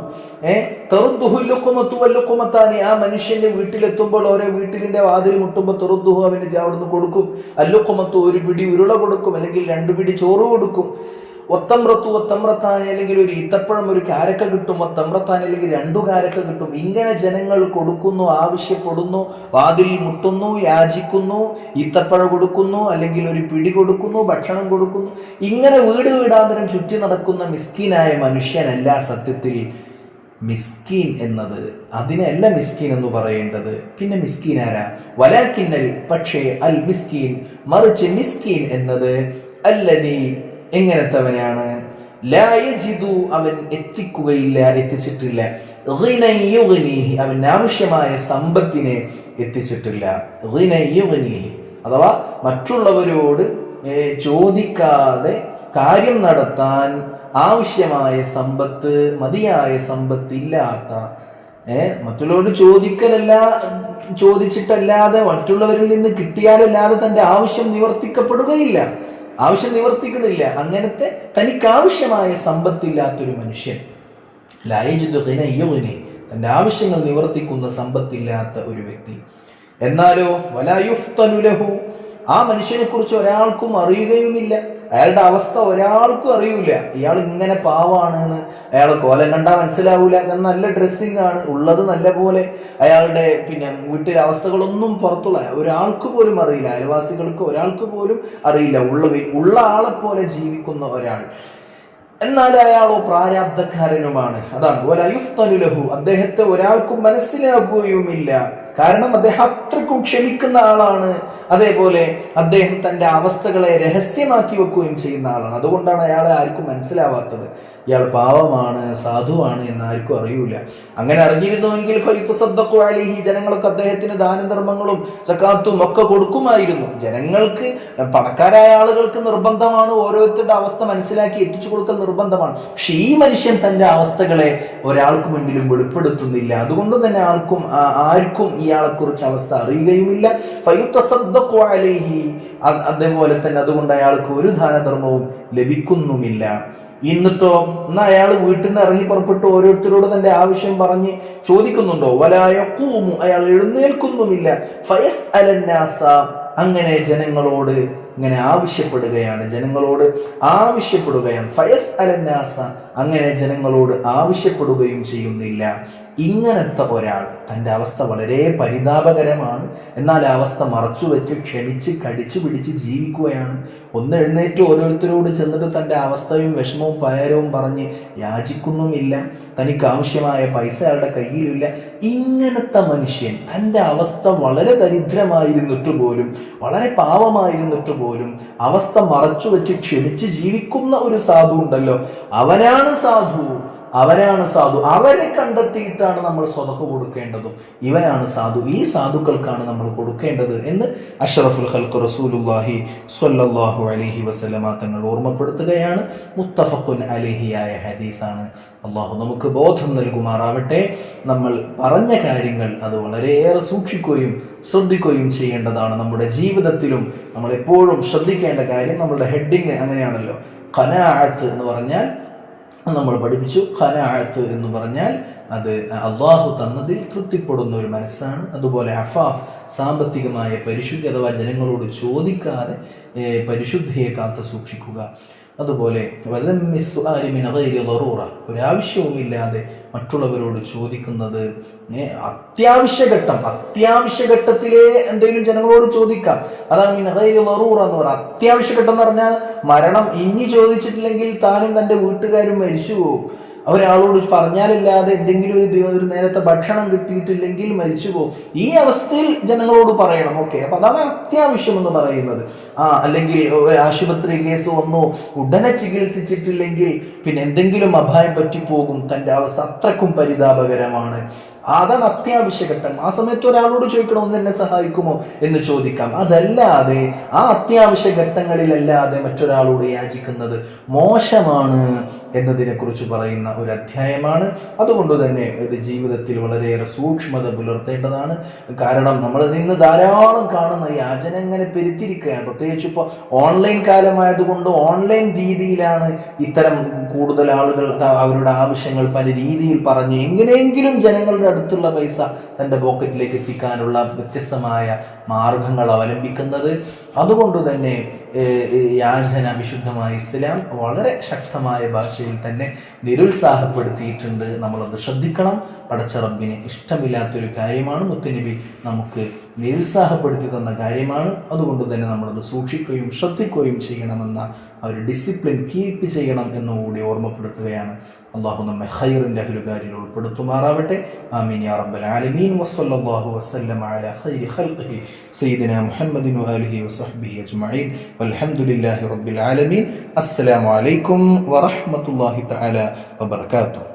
ആ മനുഷ്യന്റെ വീട്ടിലെത്തുമ്പോൾ ഓരോ വീട്ടിലിന്റെ വാതിൽ മുട്ടുമ്പോൾ തെറുദ്ദുഹു, അവന് അവിടുന്ന് കൊടുക്കും. അല്ലുഖുമത്തു, ഒരു പിടി ഉരുള കൊടുക്കും, അല്ലെങ്കിൽ 2 പിടി ചോറ് കൊടുക്കും. ഒത്തമ്രത്തു ഒത്തമ്രത്താൻ, അല്ലെങ്കിൽ ഒരു ഈത്തപ്പഴം, ഒരു കാരക്ക കിട്ടും. ഒത്തമ്രത്താൻ, അല്ലെങ്കിൽ 2 കാരക്ക കിട്ടും. ഇങ്ങനെ ജനങ്ങൾ കൊടുക്കുന്നു, ആവശ്യപ്പെടുന്നു, വാതിൽ മുട്ടുന്നു, യാചിക്കുന്നു, ഈത്തപ്പഴം കൊടുക്കുന്നു, അല്ലെങ്കിൽ ഒരു പിടി കൊടുക്കുന്നു, ഭക്ഷണം കൊടുക്കുന്നു. ഇങ്ങനെ വീട് വീടാന്തരം ചുറ്റി നടക്കുന്ന മിസ്കീനായ മനുഷ്യനല്ല സത്യത്തിൽ മിസ്കീൻ എന്നത്. അതിനല്ല മിസ്കീൻ എന്ന് പറയേണ്ടത്. പിന്നെ മിസ്കീൻ ആരാ? വലാകിന്നൽ, പക്ഷേ അൽ മിസ്കീൻ, മറിച്ച് മിസ്കീൻ എന്നത് അല്ലദീ, എങ്ങനത്തവനാണ്? ലാ യജിദു, അവൻ എത്തിക്കുകയില്ല, എത്തിച്ചിട്ടില്ല. ഗിനൻ യുഗ്നീഹി, അവൻ ആവശ്യമായ സമ്പത്തിനെ എത്തിച്ചിട്ടില്ല. ഗിനൻ യുഗ്നീഹി അഥവാ മറ്റുള്ളവരോട് ചോദിക്കാതെ കാര്യം നടത്താൻ ആവശ്യമായ സമ്പത്ത്, മതിയായ സമ്പത്ത് ഇല്ലാത്ത, മറ്റുള്ളവരോട് ചോദിച്ചിട്ടല്ലാതെ മറ്റുള്ളവരിൽ നിന്ന് കിട്ടിയാലല്ലാതെ തന്റെ ആവശ്യം നിവർത്തിക്കപ്പെടുകയില്ല, ആവശ്യം നിവർത്തിക്കണില്ല. അങ്ങനത്തെ തനിക്ക് ആവശ്യമായ സമ്പത്തില്ലാത്തൊരു മനുഷ്യൻ, ലാ യജിദു ഗിനൻ യുഗ്നി, തന്റെ ആവശ്യങ്ങൾ നിവർത്തിക്കുന്ന സമ്പത്തില്ലാത്ത ഒരു വ്യക്തി. എന്നാലോ വലാ യുഫ്തനു ലഹു, ആ മനുഷ്യനെ കുറിച്ച് ഒരാൾക്കും അറിയുകയുമില്ല. അയാളുടെ അവസ്ഥ ഒരാൾക്കും അറിയൂല. ഇയാൾ ഇങ്ങനെ പാവാണ് എന്ന് അയാളെ കോലം കണ്ടാൽ മനസ്സിലാവൂല. നല്ല ഡ്രസ്സിംഗ് ആണ് ഉള്ളത്, നല്ല പോലെ അയാളുടെ വീട്ടിലെ അവസ്ഥകളൊന്നും പുറത്തുള്ള ഒരാൾക്ക് പോലും അറിയില്ല, അയൽവാസികൾക്ക് ഒരാൾക്ക് പോലും അറിയില്ല. ഉള്ള ആളെ പോലെ ജീവിക്കുന്ന ഒരാൾ, എന്നാൽ അയാളോ പ്രാരാബ്ധക്കാരനുമാണ്. അതാണ് വലാ യുഫ്തനു ലഹു, അദ്ദേഹത്തെ ഒരാൾക്കും മനസ്സിലാക്കുകയുമില്ല. കാരണം അദ്ദേഹം അത്രക്കും ക്ഷമിക്കുന്ന ആളാണ്. അതേപോലെ അദ്ദേഹം തന്റെ അവസ്ഥകളെ രഹസ്യമാക്കി വെക്കുകയും ചെയ്യുന്ന ആളാണ്. അതുകൊണ്ടാണ് അയാളെ ആർക്കും മനസ്സിലാവാത്തത്. ഇയാൾ പാവമാണ്, സാധുവാണ് എന്ന് ആർക്കും അറിയൂല. അങ്ങനെ അറിഞ്ഞിരുന്നുവെങ്കിൽ ഫയുതസദ്ദഖു അലൈഹി, ജനങ്ങൾക്ക് അദ്ദേഹത്തിന് ദാനധർമ്മങ്ങളും സകാത്തും ഒക്കെ കൊടുക്കുമായിരുന്നു. ജനങ്ങൾക്ക്, പണക്കാരായ ആളുകൾക്ക് നിർബന്ധമാണ് ഓരോരുത്തരുടെ അവസ്ഥ മനസ്സിലാക്കി എത്തിച്ചു കൊടുക്കൽ നിർബന്ധമാണ്. പക്ഷെ ഈ മനുഷ്യൻ തന്റെ അവസ്ഥകളെ ഒരാൾക്ക് മുൻപിലും വെളിപ്പെടുത്തുന്നില്ല. അതുകൊണ്ട് തന്നെ ആർക്കും ഇയാളെ കുറിച്ച് അവസ്ഥ അറിയുകയുമില്ല. ഫയുതസദ്ദഖു അലൈഹി, അതേപോലെ തന്നെ അതുകൊണ്ട് അയാൾക്ക് ഒരു ദാനധർമ്മവും ലഭിക്കുന്നുമില്ല. എന്നിട്ടോ എന്നാ അയാൾ വീട്ടിൽ നിന്ന് ഇറങ്ങി പുറപ്പെട്ട് ഓരോരുത്തരോട് തന്റെ ആവശ്യം പറഞ്ഞ് ചോദിക്കുന്നുണ്ടോ? വലാ യഖൂമു, അയാൾ എഴുന്നേൽക്കുന്നുമില്ല. ഫയസ്അലൻ നാസ, അങ്ങനെ ജനങ്ങളോട് ഇങ്ങനെ ആവശ്യപ്പെടുകയാണ്, ഫയസ്അലൻ നാസ, അങ്ങനെ ജനങ്ങളോട് ആവശ്യപ്പെടുകയും ചെയ്യുന്നില്ല. ഇങ്ങനത്തെ ഒരാൾ, തൻ്റെ അവസ്ഥ വളരെ പരിതാപകരമാണ്, എന്നാൽ ആ അവസ്ഥ മറച്ചു വെച്ച് ക്ഷമിച്ച് കടിച്ചു പിടിച്ച് ജീവിക്കുകയാണ്. ഒന്ന് എഴുന്നേറ്റ് ഓരോരുത്തരോട് ചെന്നിട്ട് തൻ്റെ അവസ്ഥയും വിഷമവും പയരവും പറഞ്ഞ് യാചിക്കുന്നുമില്ല. തനിക്ക് ആവശ്യമായ പൈസ അയാളുടെ കയ്യിലില്ല. ഇങ്ങനത്തെ മനുഷ്യൻ, തൻ്റെ അവസ്ഥ വളരെ ദരിദ്രമായിരുന്നിട്ട് പോലും, വളരെ പാവമായിരുന്നിട്ട് പോലും അവസ്ഥ മറച്ചു വെച്ച് ക്ഷമിച്ച് ജീവിക്കുന്ന ഒരു സാധു ഉണ്ടല്ലോ, അവനാണ് സാധു. അവരെ കണ്ടെത്തിയിട്ടാണ് നമ്മൾ സ്വതക്ക കൊടുക്കേണ്ടതും. ഇവനാണ് സാധു, ഈ സാധുക്കൾക്കാണ് നമ്മൾ കൊടുക്കേണ്ടത് എന്ന് അഷ്റഫുൽ ഖൽഖ് റസൂലുള്ളാഹി സ്വല്ലല്ലാഹു അലൈഹി വസല്ലമ തങ്ങൾ ഓർമ്മപ്പെടുത്തുകയാണ്. മുത്തഫഖുൻ അലൈഹിയായ ഹദീസാണ്. അള്ളാഹു നമുക്ക് ബോധം നൽകുമാറാവട്ടെ. നമ്മൾ പറഞ്ഞ കാര്യങ്ങൾ അത് വളരെയേറെ സൂക്ഷിക്കുകയും ശ്രദ്ധിക്കുകയും ചെയ്യേണ്ടതാണ്. നമ്മുടെ ജീവിതത്തിലും നമ്മൾ എപ്പോഴും ശ്രദ്ധിക്കേണ്ട കാര്യം, നമ്മളുടെ ഹെഡിങ് അങ്ങനെയാണല്ലോ, ഖനാഅത്ത് എന്ന് പറഞ്ഞാൽ നമ്മൾ പഠിപ്പിച്ചു. ഖനാഅത്ത് എന്ന് പറഞ്ഞാൽ അത് അള്ളാഹു തന്നതിൽ തൃപ്തിപ്പെടുന്ന ഒരു മനസ്സാണ്. അതുപോലെ അഫാഫ്, സാമ്പത്തികമായ പരിശുദ്ധി, അഥവാ ജനങ്ങളോട് ചോദിക്കാതെ പരിശുദ്ധിയെ കാത്തു സൂക്ഷിക്കുക. അതുപോലെ ഒരാവശ്യവുമില്ലാതെ മറ്റുള്ളവരോട് ചോദിക്കുന്നത്, അത്യാവശ്യ ഘട്ടത്തിലെ എന്തെങ്കിലും ജനങ്ങളോട് ചോദിക്കാം. അതാണ് മിനഗൈരി ദറൂറ എന്ന് പറയുക. അത്യാവശ്യ ഘട്ടം എന്ന് പറഞ്ഞാൽ മരണം, ഇനി ചോദിച്ചിട്ടില്ലെങ്കിൽ താനും തൻ്റെ വീട്ടുകാരും മരിച്ചു പോകും. ഒരാളോട് പറഞ്ഞാലല്ലാതെ എന്തെങ്കിലും ഒരു നേരത്തെ ഭക്ഷണം കിട്ടിയിട്ടില്ലെങ്കിൽ മരിച്ചു പോകും. ഈ അവസ്ഥയിൽ ജനങ്ങളോട് പറയണം. ഓക്കെ, അപ്പൊ അതാണ് അത്യാവശ്യം എന്ന് പറയുന്നത്. അല്ലെങ്കിൽ ഒരു ആശുപത്രി കേസ് വന്നു, ഉടനെ ചികിത്സിച്ചിട്ടില്ലെങ്കിൽ പിന്നെ എന്തെങ്കിലും അപായം പറ്റിപ്പോകും. തന്റെ അവസ്ഥ അത്രക്കും പരിതാപകരമാണ്. അതാണ് അത്യാവശ്യ ഘട്ടം. ആ സമയത്ത് ഒരാളോട് ചോദിക്കണം, ഒന്ന് എന്നെ സഹായിക്കുമോ എന്ന് ചോദിക്കാം. അതല്ലാതെ ആ അത്യാവശ്യ ഘട്ടങ്ങളിലല്ലാതെ മറ്റൊരാളോട് യാചിക്കുന്നത് മോശമാണ് എന്നതിനെ കുറിച്ച് പറയുന്ന ഒരു അധ്യായമാണ്. അതുകൊണ്ട് തന്നെ ഇത് ജീവിതത്തിൽ വളരെയേറെ സൂക്ഷ്മത പുലർത്തേണ്ടതാണ്. കാരണം നമ്മൾ ഇന്ന് ധാരാളം കാണുന്ന യാചന ഇങ്ങനെ പെരുത്തിരിക്കുകയാണ്. പ്രത്യേകിച്ച് ഇപ്പോൾ ഓൺലൈൻ കാലമായതുകൊണ്ട് ഓൺലൈൻ രീതിയിലാണ് ഇത്തരം കൂടുതൽ ആളുകൾ അവരുടെ ആവശ്യങ്ങൾ പല രീതിയിൽ പറഞ്ഞ് എങ്ങനെയെങ്കിലും ജനങ്ങളുടെ അടുത്തുള്ള പൈസ തൻ്റെ പോക്കറ്റിലേക്ക് എത്തിക്കാനുള്ള വ്യത്യസ്തമായ മാർഗങ്ങൾ അവലംബിക്കുന്നത്. അതുകൊണ്ട് തന്നെ യാചന വിശുദ്ധമായ ഇസ്ലാം വളരെ ശക്തമായ ഭാഷയിൽ തന്നെ നിരുത്സാഹപ്പെടുത്തിയിട്ടുണ്ട്. നമ്മളത് ശ്രദ്ധിക്കണം. പടച്ച റബ്ബിന് ഇഷ്ടമില്ലാത്തൊരു കാര്യമാണ്. മുത്തുനബി നമുക്ക് നിരുത്സാഹപ്പെടുത്തി തന്ന കാര്യമാണ്. അതുകൊണ്ട് തന്നെ നമ്മളത് സൂക്ഷിക്കുകയും ശ്രദ്ധിക്കുകയും ചെയ്യണമെന്ന ഒരു ഡിസിപ്ലിൻ കീപ്പ് ചെയ്യണം എന്നുകൂടി ഓർമ്മപ്പെടുത്തുകയാണ്. അള്ളാഹു നമ്മെ ഖൈറിന്റെ അഹ്ലുകാരിൽ ഉൾപ്പെടുത്തുമാറാവട്ടെ. ആമീൻ യാ റബ്ബൽ ആലമീൻ. വസ്സല്ലല്ലാഹു വസല്ലമ അലാ ഖൈരി ഖൽഖിഹി സയ്യിദിനാ മുഹമ്മദിൻ വആലിഹി വസഹ്ബിഹി അജ്മഈൻ വൽഹംദുലില്ലാഹി റബ്ബിൽ ആലമീൻ. അസ്സലാമു അലൈക്കും വറഹ്മത്തുള്ളാഹി തആല വബറകാതുഹു.